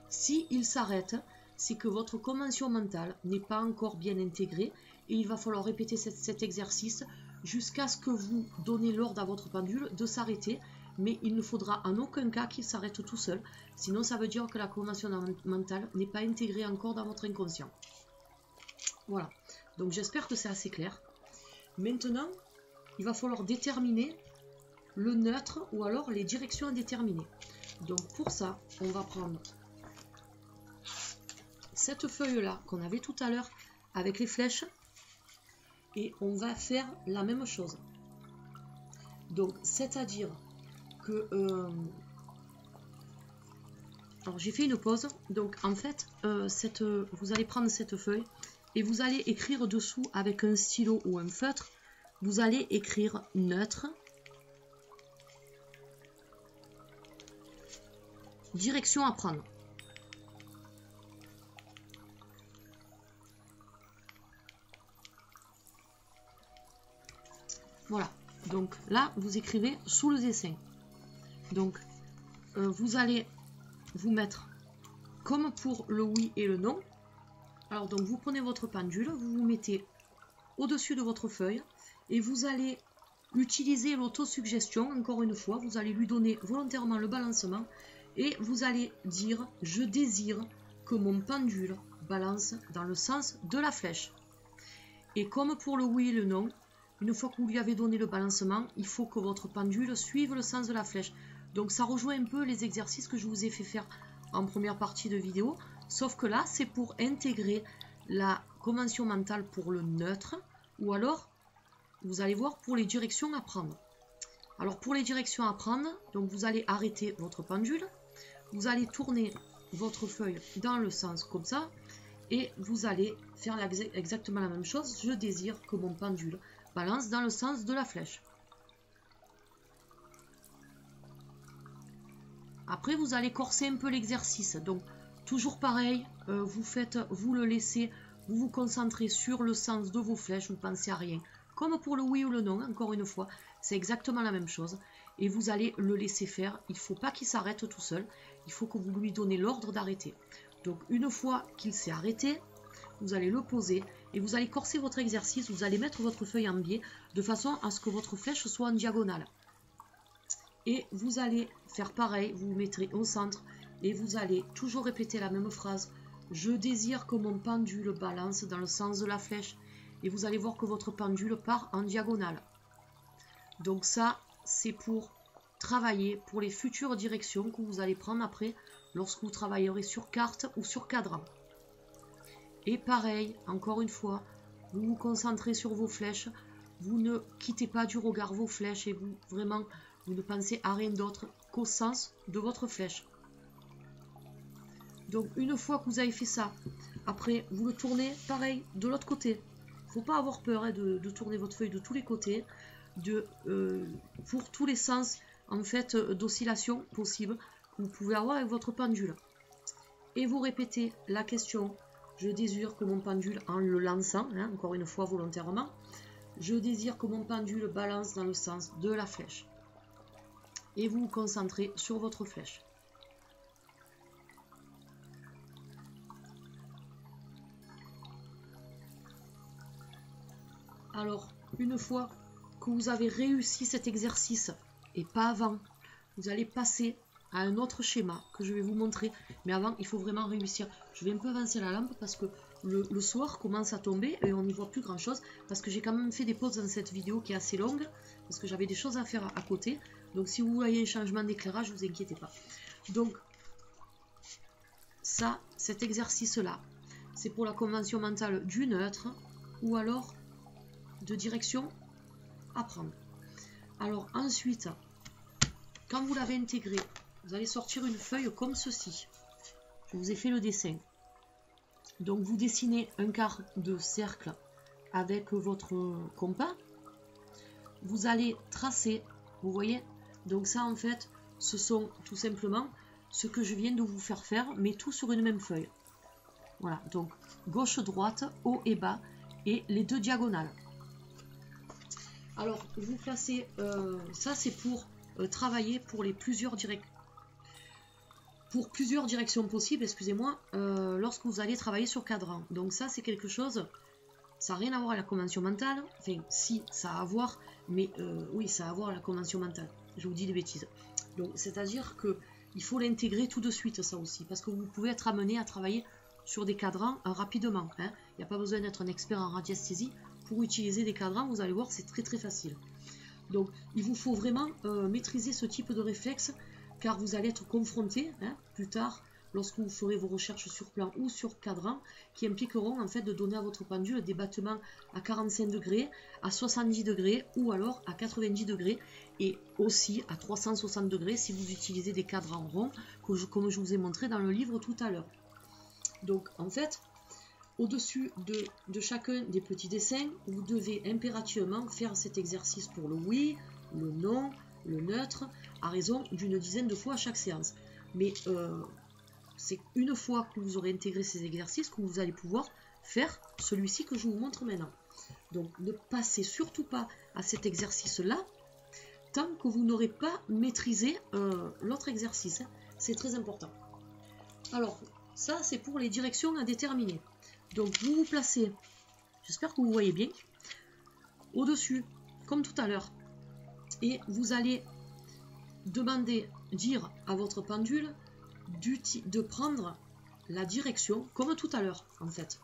S'il s'arrête, c'est que votre convention mentale n'est pas encore bien intégrée et il va falloir répéter cet exercice jusqu'à ce que vous donnez l'ordre à votre pendule de s'arrêter, mais il ne faudra en aucun cas qu'il s'arrête tout seul, sinon ça veut dire que la convention mentale n'est pas intégrée encore dans votre inconscient. Voilà, donc j'espère que c'est assez clair. Maintenant, il va falloir déterminer le neutre ou alors les directions à déterminer. Donc pour ça, on va prendre cette feuille là qu'on avait tout à l'heure avec les flèches et on va faire la même chose. Donc c'est-à-dire que alors j'ai fait une pause, donc en fait vous allez prendre cette feuille et vous allez écrire dessous avec un stylo ou un feutre, vous allez écrire neutre, direction à prendre. Voilà, donc là vous écrivez sous le dessin. Donc vous allez vous mettre comme pour le oui et le non. Alors donc vous prenez votre pendule, vous vous mettez au-dessus de votre feuille et vous allez utiliser l'autosuggestion, encore une fois, vous allez lui donner volontairement le balancement et vous allez dire « Je désire que mon pendule balance dans le sens de la flèche ». Et comme pour le oui et le non, une fois que vous lui avez donné le balancement, il faut que votre pendule suive le sens de la flèche. Donc ça rejoint un peu les exercices que je vous ai fait faire en première partie de vidéo, sauf que là c'est pour intégrer la convention mentale pour le neutre, ou alors vous allez voir pour les directions à prendre. Alors pour les directions à prendre, donc vous allez arrêter votre pendule, vous allez tourner votre feuille dans le sens comme ça, et vous allez faire exactement la même chose. Je désire que mon pendule balance dans le sens de la flèche. Après vous allez corser un peu l'exercice, donc toujours pareil, vous le laissez, vous vous concentrez sur le sens de vos flèches, vous pensez à rien. Comme pour le oui ou le non, encore une fois, c'est exactement la même chose. Et vous allez le laisser faire, il ne faut pas qu'il s'arrête tout seul, il faut que vous lui donnez l'ordre d'arrêter. Donc une fois qu'il s'est arrêté, vous allez le poser et vous allez corser votre exercice, vous allez mettre votre feuille en biais de façon à ce que votre flèche soit en diagonale. Et vous allez faire pareil, vous vous mettrez au centre et vous allez toujours répéter la même phrase. Je désire que mon pendule balance dans le sens de la flèche. Et vous allez voir que votre pendule part en diagonale. Donc ça, c'est pour travailler pour les futures directions que vous allez prendre après lorsque vous travaillerez sur carte ou sur cadran. Et pareil, encore une fois, vous vous concentrez sur vos flèches, vous ne quittez pas du regard vos flèches et vous ne pensez à rien d'autre qu'au sens de votre flèche. Donc une fois que vous avez fait ça, après vous le tournez pareil de l'autre côté. Il ne faut pas avoir peur de tourner votre feuille de tous les côtés, pour tous les sens en fait d'oscillation possible que vous pouvez avoir avec votre pendule. Et vous répétez la question, je désire que mon pendule, en le lançant, hein, encore une fois volontairement, je désire que mon pendule balance dans le sens de la flèche. Et vous vous concentrez sur votre flèche. Alors, une fois que vous avez réussi cet exercice, et pas avant, vous allez passer à un autre schéma que je vais vous montrer. Mais avant, il faut vraiment réussir. Je vais un peu avancer la lampe parce que le soir commence à tomber et on n'y voit plus grand chose. Parce que j'ai quand même fait des pauses dans cette vidéo qui est assez longue. Parce que j'avais des choses à faire à côté. Donc si vous voyez un changement d'éclairage, ne vous inquiétez pas. Donc, ça, cet exercice-là, c'est pour la convention mentale du neutre ou alors de direction à prendre. Alors ensuite, quand vous l'avez intégré, vous allez sortir une feuille comme ceci. Je vous ai fait le dessin. Donc vous dessinez un quart de cercle avec votre compas. Vous allez tracer, vous voyez. Donc ça en fait, ce sont tout simplement ce que je viens de vous faire faire, mais tout sur une même feuille. Voilà, donc gauche-droite, haut et bas, et les deux diagonales. Alors, vous placez, ça c'est pour travailler pour plusieurs directions possibles, excusez-moi, lorsque vous allez travailler sur cadran. Donc ça c'est quelque chose, ça n'a rien à voir avec la convention mentale, enfin si, ça a à voir, mais oui, ça a à voir avec la convention mentale, je vous dis des bêtises. Donc c'est-à-dire qu'il faut l'intégrer tout de suite ça aussi, parce que vous pouvez être amené à travailler sur des cadrans rapidement. Hein. Il n'y a pas besoin d'être un expert en radiesthésie. Pour utiliser des cadrans, vous allez voir, c'est très très facile. Donc, il vous faut vraiment maîtriser ce type de réflexe car vous allez être confronté plus tard, lorsque vous ferez vos recherches sur plan ou sur cadran, qui impliqueront en fait de donner à votre pendule des battements à 45 degrés, à 70 degrés ou alors à 90 degrés et aussi à 360 degrés si vous utilisez des cadrans ronds, comme je vous ai montré dans le livre tout à l'heure. Donc en fait, au-dessus de chacun des petits dessins, vous devez impérativement faire cet exercice pour le oui, le non, le neutre, à raison d'une dizaine de fois à chaque séance. Mais c'est une fois que vous aurez intégré ces exercices que vous allez pouvoir faire celui-ci que je vous montre maintenant. Donc ne passez surtout pas à cet exercice-là tant que vous n'aurez pas maîtrisé l'autre exercice. C'est très important. Alors, ça c'est pour les directions à déterminer. Donc vous vous placez, j'espère que vous voyez bien, au-dessus, comme tout à l'heure. Et vous allez dire à votre pendule de prendre la direction comme tout à l'heure en fait.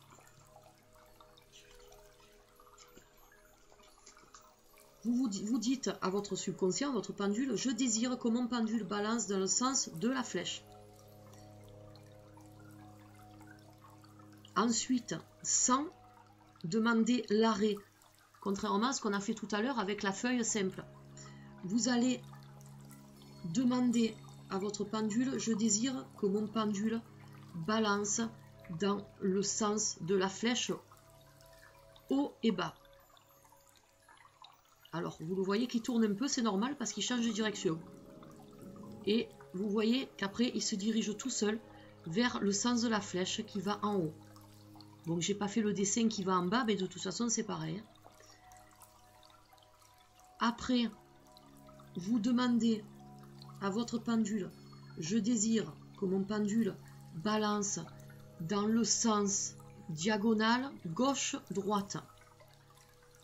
Vous dites à votre subconscient, votre pendule, je désire que mon pendule balance dans le sens de la flèche. Ensuite, sans demander l'arrêt, contrairement à ce qu'on a fait tout à l'heure avec la feuille simple. Vous allez demander à votre pendule, je désire que mon pendule balance dans le sens de la flèche haut et bas. Alors, vous le voyez qu'il tourne un peu, c'est normal parce qu'il change de direction. Et vous voyez qu'après, il se dirige tout seul vers le sens de la flèche qui va en haut. Donc, j'ai pas fait le dessin qui va en bas, mais de toute façon, c'est pareil. Après, vous demandez à votre pendule, je désire que mon pendule balance dans le sens diagonal gauche-droite.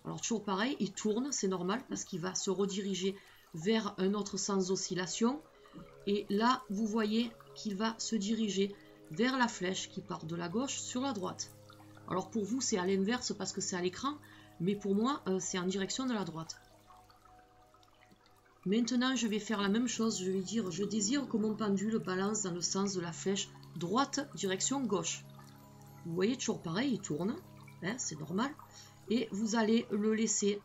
Alors toujours pareil, il tourne, c'est normal parce qu'il va se rediriger vers un autre sens d'oscillation. Et là, vous voyez qu'il va se diriger vers la flèche qui part de la gauche sur la droite. Alors pour vous, c'est à l'inverse parce que c'est à l'écran, mais pour moi, c'est en direction de la droite. Maintenant, je vais faire la même chose. Je vais dire, je désire que mon pendule balance dans le sens de la flèche droite, direction gauche. Vous voyez, toujours pareil, il tourne. Hein, c'est normal. Et vous allez le laisser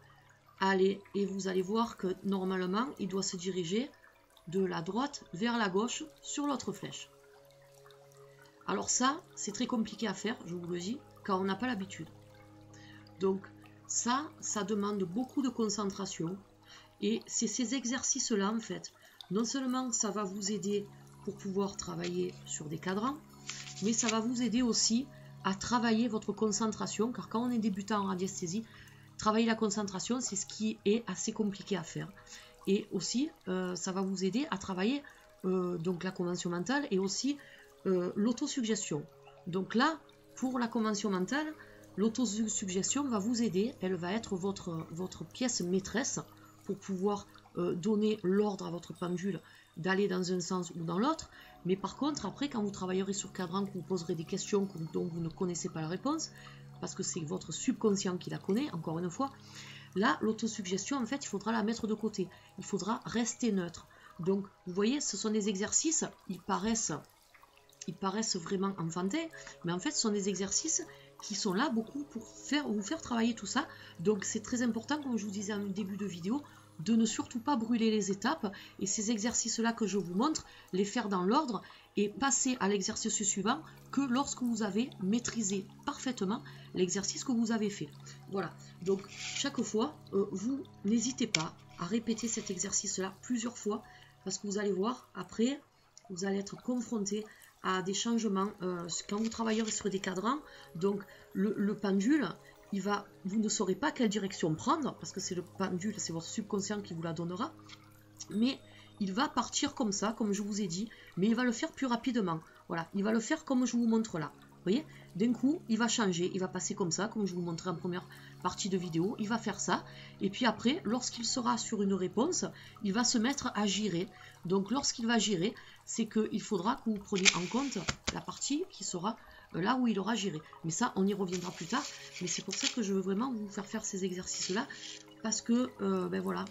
aller. Et vous allez voir que normalement, il doit se diriger de la droite vers la gauche sur l'autre flèche. Alors ça, c'est très compliqué à faire, je vous le dis, quand on n'a pas l'habitude. Donc ça demande beaucoup de concentration. Et c'est ces exercices-là, en fait, non seulement ça va vous aider pour pouvoir travailler sur des cadrans, mais ça va vous aider aussi à travailler votre concentration, car quand on est débutant en radiesthésie, travailler la concentration, c'est ce qui est assez compliqué à faire. Et aussi, ça va vous aider à travailler donc la convention mentale et aussi l'autosuggestion. Donc là, pour la convention mentale, l'autosuggestion va vous aider, elle va être votre pièce maîtresse pour pouvoir donner l'ordre à votre pendule d'aller dans un sens ou dans l'autre. Mais par contre, après, quand vous travaillerez sur cadran, que vous poserez des questions dont vous ne connaissez pas la réponse, parce que c'est votre subconscient qui la connaît, encore une fois, là, l'autosuggestion, en fait, il faudra la mettre de côté. Il faudra rester neutre. Donc, vous voyez, ce sont des exercices, ils paraissent vraiment enfantins, mais en fait, ce sont des exercices qui sont là beaucoup pour vous faire travailler tout ça. Donc c'est très important, comme je vous disais en début de vidéo, de ne surtout pas brûler les étapes, et ces exercices là que je vous montre, les faire dans l'ordre et passer à l'exercice suivant que lorsque vous avez maîtrisé parfaitement l'exercice que vous avez fait. Voilà, donc chaque fois vous n'hésitez pas à répéter cet exercice là plusieurs fois, parce que vous allez voir après, vous allez être confronté à des changements quand vous travaillerez sur des cadrans. Donc le pendule, vous ne saurez pas quelle direction prendre, parce que c'est le pendule, c'est votre subconscient qui vous la donnera, mais il va partir comme ça, comme je vous ai dit, mais il va le faire plus rapidement. Voilà, il va le faire comme je vous montre là. Vous voyez, d'un coup, il va changer, il va passer comme ça, comme je vous montrais en première partie de vidéo, il va faire ça, et puis après, lorsqu'il sera sur une réponse, il va se mettre à girer. Donc lorsqu'il va girer, c'est qu'il faudra que vous preniez en compte la partie qui sera là où il aura giré. Mais ça, on y reviendra plus tard, mais c'est pour ça que je veux vraiment vous faire ces exercices-là, parce que, ben voilà,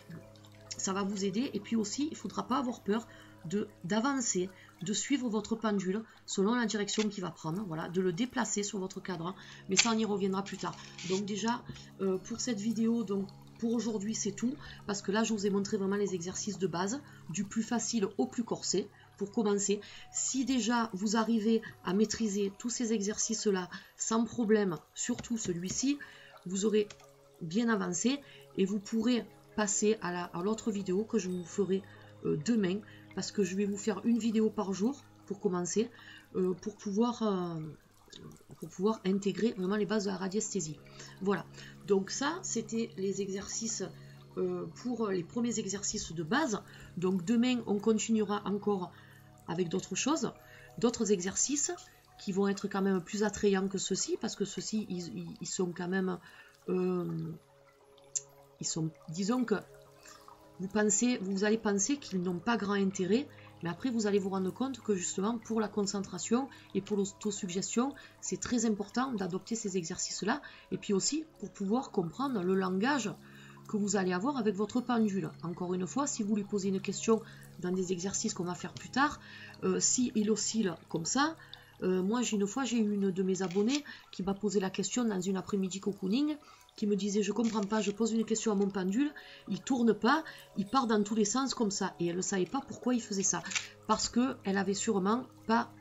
ça va vous aider. Et puis aussi, il ne faudra pas avoir peur d'avancer, de suivre votre pendule selon la direction qu'il va prendre, voilà, de le déplacer sur votre cadran, mais ça on y reviendra plus tard. Donc déjà, pour cette vidéo, donc pour aujourd'hui c'est tout, parce que là je vous ai montré vraiment les exercices de base, du plus facile au plus corsé, pour commencer. Si déjà vous arrivez à maîtriser tous ces exercices là sans problème, surtout celui-ci, vous aurez bien avancé et vous pourrez passer à l'autre vidéo que je vous ferai demain, parce que je vais vous faire une vidéo par jour pour commencer, pour pouvoir intégrer vraiment les bases de la radiesthésie. Voilà, donc ça c'était les exercices pour les premiers exercices de base. Donc demain on continuera encore avec d'autres choses, d'autres exercices qui vont être quand même plus attrayants que ceux-ci, parce que ceux-ci ils sont quand même disons que vous allez penser qu'ils n'ont pas grand intérêt, mais après vous allez vous rendre compte que justement pour la concentration et pour l'autosuggestion, c'est très important d'adopter ces exercices-là, et puis aussi pour pouvoir comprendre le langage que vous allez avoir avec votre pendule. Encore une fois, si vous lui posez une question dans des exercices qu'on va faire plus tard, si il oscille comme ça, moi une fois j'ai eu une de mes abonnées qui m'a posé la question dans une après-midi cocooning, qui me disait je comprends pas, je pose une question à mon pendule, il tourne pas, il part dans tous les sens comme ça, et elle ne savait pas pourquoi il faisait ça, parce que elle avait sûrement pas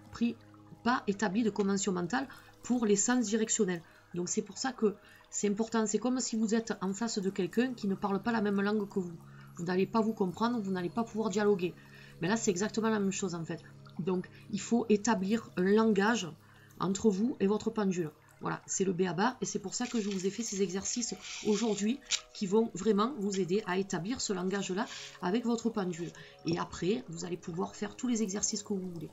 établi de convention mentale pour les sens directionnels. Donc c'est pour ça que c'est important. C'est comme si vous êtes en face de quelqu'un qui ne parle pas la même langue que vous. Vous n'allez pas vous comprendre, vous n'allez pas pouvoir dialoguer. Mais là, c'est exactement la même chose en fait. Donc, il faut établir un langage entre vous et votre pendule. Voilà, c'est le b.a.-ba, et c'est pour ça que je vous ai fait ces exercices aujourd'hui qui vont vraiment vous aider à établir ce langage-là avec votre pendule. Et après, vous allez pouvoir faire tous les exercices que vous voulez.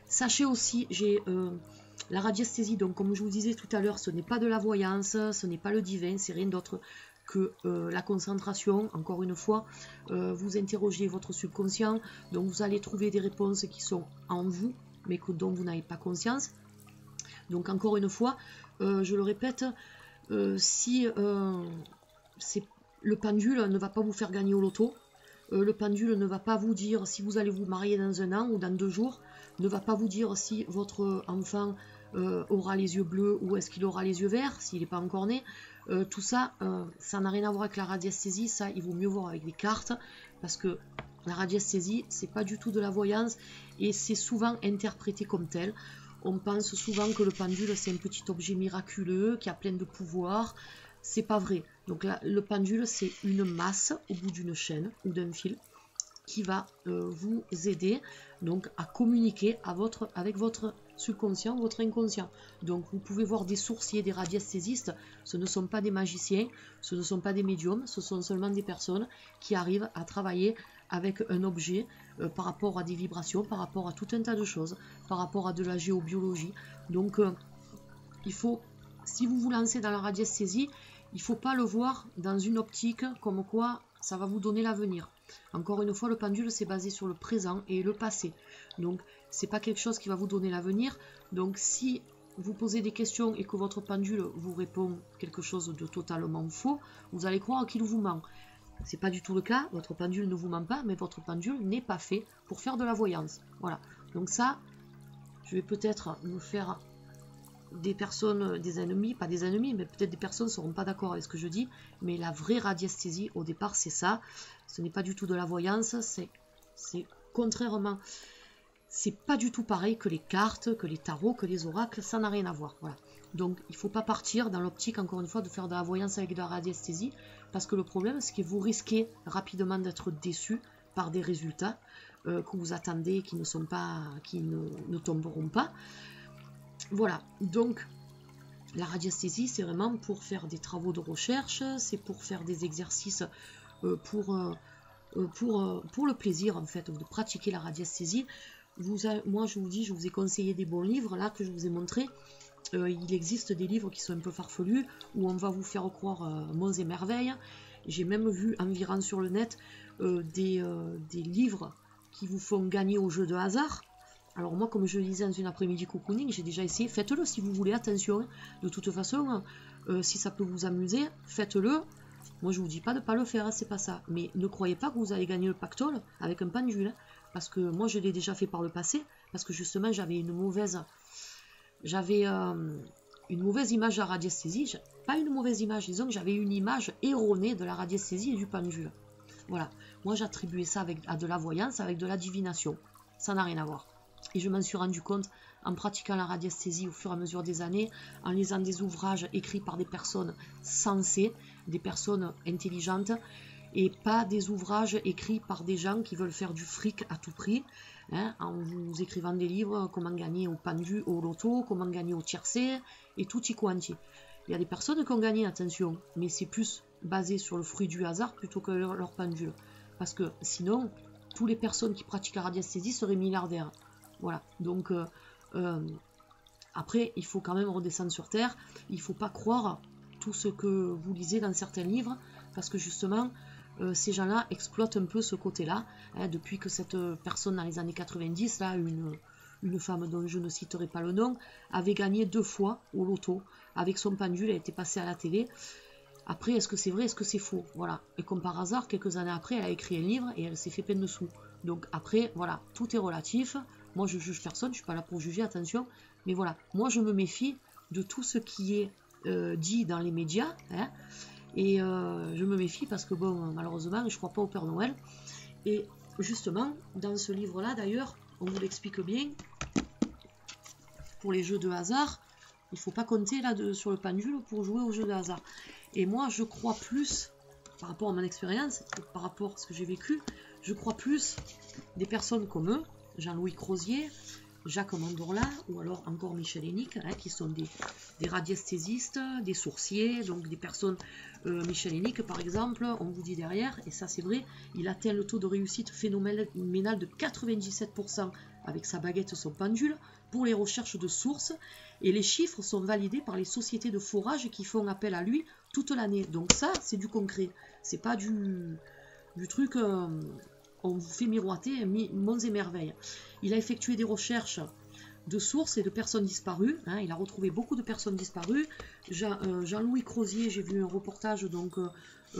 Sachez aussi, j'ai la radiesthésie, donc comme je vous disais tout à l'heure, ce n'est pas de la voyance, ce n'est pas le divin, c'est rien d'autre que la concentration. Encore une fois, vous interrogez votre subconscient, donc vous allez trouver des réponses qui sont en vous, mais dont vous n'avez pas conscience. Donc encore une fois, je le répète, si le pendule ne va pas vous faire gagner au loto, le pendule ne va pas vous dire si vous allez vous marier dans 1 an ou dans 2 jours, ne va pas vous dire si votre enfant aura les yeux bleus ou est-ce qu'il aura les yeux verts, s'il n'est pas encore né. Tout ça, ça n'a rien à voir avec la radiesthésie, ça il vaut mieux voir avec des cartes, parce que la radiesthésie, c'est pas du tout de la voyance, et c'est souvent interprété comme tel. On pense souvent que le pendule c'est un petit objet miraculeux qui a plein de pouvoirs. C'est pas vrai. Donc là, le pendule c'est une masse au bout d'une chaîne ou d'un fil qui va vous aider donc à communiquer avec votre subconscient, votre inconscient. Donc vous pouvez voir des sourciers, des radiesthésistes, ce ne sont pas des magiciens, ce ne sont pas des médiums, ce sont seulement des personnes qui arrivent à travailler avec un objet par rapport à des vibrations, par rapport à tout un tas de choses, par rapport à de la géobiologie. Donc il faut, si vous vous lancez dans la radiesthésie, il ne faut pas le voir dans une optique comme quoi ça va vous donner l'avenir. Encore une fois, le pendule c'est basé sur le présent et le passé. Donc c'est pas quelque chose qui va vous donner l'avenir. Donc si vous posez des questions et que votre pendule vous répond quelque chose de totalement faux, vous allez croire qu'il vous ment. C'est pas du tout le cas, votre pendule ne vous ment pas, mais votre pendule n'est pas fait pour faire de la voyance. Voilà, donc ça, je vais peut-être me faire des personnes, des ennemis, pas des ennemis, mais peut-être des personnes ne seront pas d'accord avec ce que je dis, mais la vraie radiesthésie, au départ, c'est ça. Ce n'est pas du tout de la voyance, c'est contrairement, c'est pas du tout pareil que les cartes, que les tarots, que les oracles, ça n'a rien à voir. Voilà. Donc il ne faut pas partir dans l'optique, encore une fois, de faire de la voyance avec de la radiesthésie, parce que le problème, c'est que vous risquez rapidement d'être déçu par des résultats que vous attendez, qui ne tomberont pas. Voilà, donc la radiesthésie, c'est vraiment pour faire des travaux de recherche, c'est pour faire des exercices pour le plaisir, en fait, de pratiquer la radiesthésie. Moi, je vous dis, je vous ai conseillé des bons livres, là, que je vous ai montrés. Il existe des livres qui sont un peu farfelus, où on va vous faire croire monts et merveilles. J'ai même vu environ sur le net des livres qui vous font gagner au jeu de hasard. Alors moi, comme je le disais dans une après-midi cocooning, j'ai déjà essayé. Faites-le si vous voulez, attention. De toute façon, si ça peut vous amuser, faites-le. Moi, je vous dis pas de ne pas le faire, c'est pas ça. Mais ne croyez pas que vous allez gagner le pactole avec un pendule. parce que moi je l'ai déjà fait par le passé, parce que justement j'avais une mauvaise image de la radiesthésie, pas une mauvaise image, disons que j'avais une image erronée de la radiesthésie et du pendule. Voilà, moi j'attribuais ça à de la voyance, avec de la divination, ça n'a rien à voir. Et je m'en suis rendu compte en pratiquant la radiesthésie au fur et à mesure des années, en lisant des ouvrages écrits par des personnes sensées, des personnes intelligentes, et pas des ouvrages écrits par des gens qui veulent faire du fric à tout prix, hein, en vous écrivant des livres, comment gagner au pendu, au loto, comment gagner au tiercé, et tout y quanti. Il y a des personnes qui ont gagné, attention, mais c'est plus basé sur le fruit du hasard plutôt que leur pendule. Parce que sinon, toutes les personnes qui pratiquent la radiesthésie seraient milliardaires. Voilà, donc après, il faut quand même redescendre sur terre. Il ne faut pas croire tout ce que vous lisez dans certains livres, parce que justement, ces gens-là exploitent un peu ce côté-là. Hein, depuis que cette personne, dans les années 90, là, une femme dont je ne citerai pas le nom, avait gagné 2 fois au loto. Avec son pendule, elle était passée à la télé. Après, est-ce que c'est vrai, est-ce que c'est faux? Voilà. Et comme par hasard, quelques années après, elle a écrit un livre et elle s'est fait plein de sous. Donc après, voilà, tout est relatif. Moi, je juge personne, je ne suis pas là pour juger, attention. Mais voilà, moi, je me méfie de tout ce qui est dit dans les médias. Hein, et je me méfie parce que, bon, malheureusement, je ne crois pas au Père Noël. Et justement, dans ce livre-là, d'ailleurs, on vous l'explique bien. Pour les jeux de hasard, il ne faut pas compter là sur le pendule pour jouer aux jeux de hasard. Et moi, je crois plus, par rapport à mon expérience, par rapport à ce que j'ai vécu, je crois plus des personnes comme eux, Jean-Louis Crozier, Jacques Mandorla, ou alors encore Michel Hennick, hein, qui sont des radiesthésistes, des sourciers, donc des personnes... Michel Hennick, par exemple, on vous dit derrière, et ça c'est vrai, il atteint le taux de réussite phénoménal de 97% avec sa baguette, son pendule, pour les recherches de sources, et les chiffres sont validés par les sociétés de forage qui font appel à lui toute l'année. Donc ça, c'est du concret, c'est pas du truc... on vous fait miroiter monts et merveilles. Il a effectué des recherches de sources et de personnes disparues. Hein, il a retrouvé beaucoup de personnes disparues. Jean-Louis Crozier, j'ai vu un reportage donc,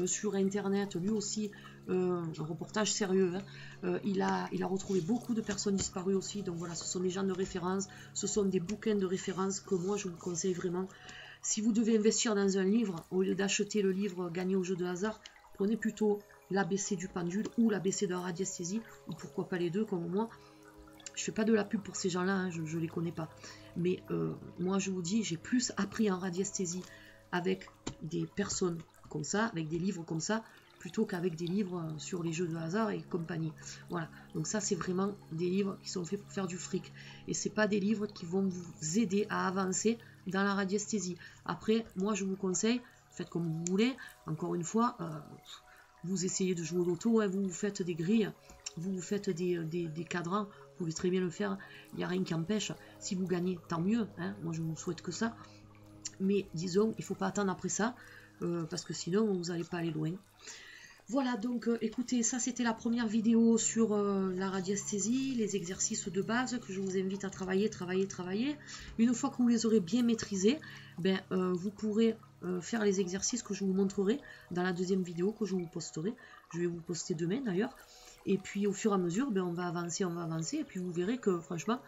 sur Internet, lui aussi, un reportage sérieux. Hein, il a retrouvé beaucoup de personnes disparues aussi. Donc voilà, ce sont des gens de référence. Ce sont des bouquins de référence que moi, je vous conseille vraiment. Si vous devez investir dans un livre, au lieu d'acheter le livre Gagner au jeu de hasard, prenez plutôt l'ABC du pendule ou l'ABC de la radiesthésie, ou pourquoi pas les deux comme moi. Je fais pas de la pub pour ces gens-là, hein, je les connais pas. Mais moi je vous dis, j'ai plus appris en radiesthésie avec des personnes comme ça, avec des livres comme ça, plutôt qu'avec des livres sur les jeux de hasard et compagnie. Voilà, donc ça c'est vraiment des livres qui sont faits pour faire du fric. Et c'est pas des livres qui vont vous aider à avancer dans la radiesthésie. Après, moi je vous conseille, faites comme vous voulez, encore une fois... vous essayez de jouer au loto, hein, vous vous faites des grilles, vous vous faites des cadrans, vous pouvez très bien le faire, il n'y a rien qui empêche. Si vous gagnez, tant mieux, hein, moi je ne vous souhaite que ça. Mais disons, il ne faut pas attendre après ça, parce que sinon vous n'allez pas aller loin. Voilà, donc écoutez, ça c'était la première vidéo sur la radiesthésie, les exercices de base que je vous invite à travailler. Une fois que vous les aurez bien maîtrisés, ben, vous pourrez faire les exercices que je vous montrerai dans la deuxième vidéo que je vous posterai. Je vais vous poster demain d'ailleurs. Et puis au fur et à mesure, ben, on va avancer, et puis vous verrez que franchement,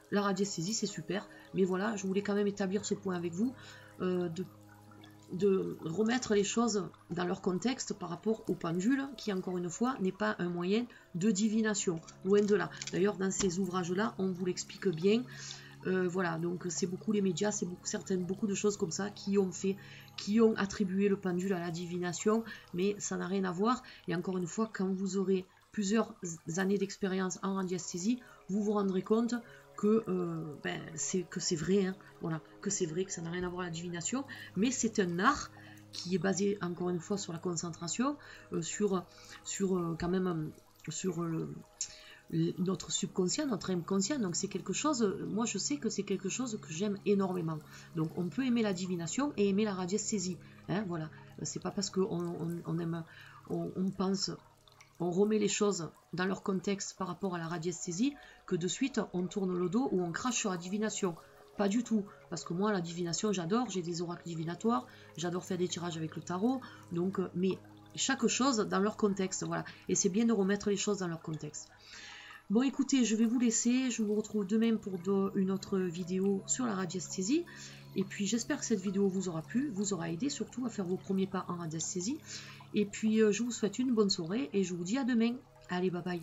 la radiesthésie c'est super. Mais voilà, je voulais quand même établir ce point avec vous, de remettre les choses dans leur contexte par rapport au pendule, qui encore une fois n'est pas un moyen de divination, loin de là. D'ailleurs dans ces ouvrages-là, on vous l'explique bien. Voilà, donc c'est beaucoup les médias, c'est beaucoup de choses comme ça qui ont attribué le pendule à la divination, mais ça n'a rien à voir. Et encore une fois, quand vous aurez plusieurs années d'expérience en radiesthésie, vous vous rendrez compte que c'est vrai, hein, voilà, que c'est vrai, que ça n'a rien à voir avec la divination, mais c'est un art qui est basé encore une fois sur la concentration, sur notre subconscient, notre inconscient. Donc c'est quelque chose, moi je sais que c'est quelque chose que j'aime énormément. Donc on peut aimer la divination et aimer la radiesthésie, hein, voilà, c'est pas parce qu'on aime, on pense, on remet les choses dans leur contexte par rapport à la radiesthésie que de suite on tourne le dos ou on crache sur la divination. Pas du tout, parce que moi la divination j'adore, j'ai des oracles divinatoires, j'adore faire des tirages avec le tarot, donc mais chaque chose dans leur contexte, voilà, et c'est bien de remettre les choses dans leur contexte. Bon écoutez, je vais vous laisser, je vous retrouve demain pour une autre vidéo sur la radiesthésie. Et puis j'espère que cette vidéo vous aura plu, vous aura aidé surtout à faire vos premiers pas en radiesthésie. Et puis je vous souhaite une bonne soirée et je vous dis à demain. Allez, bye bye.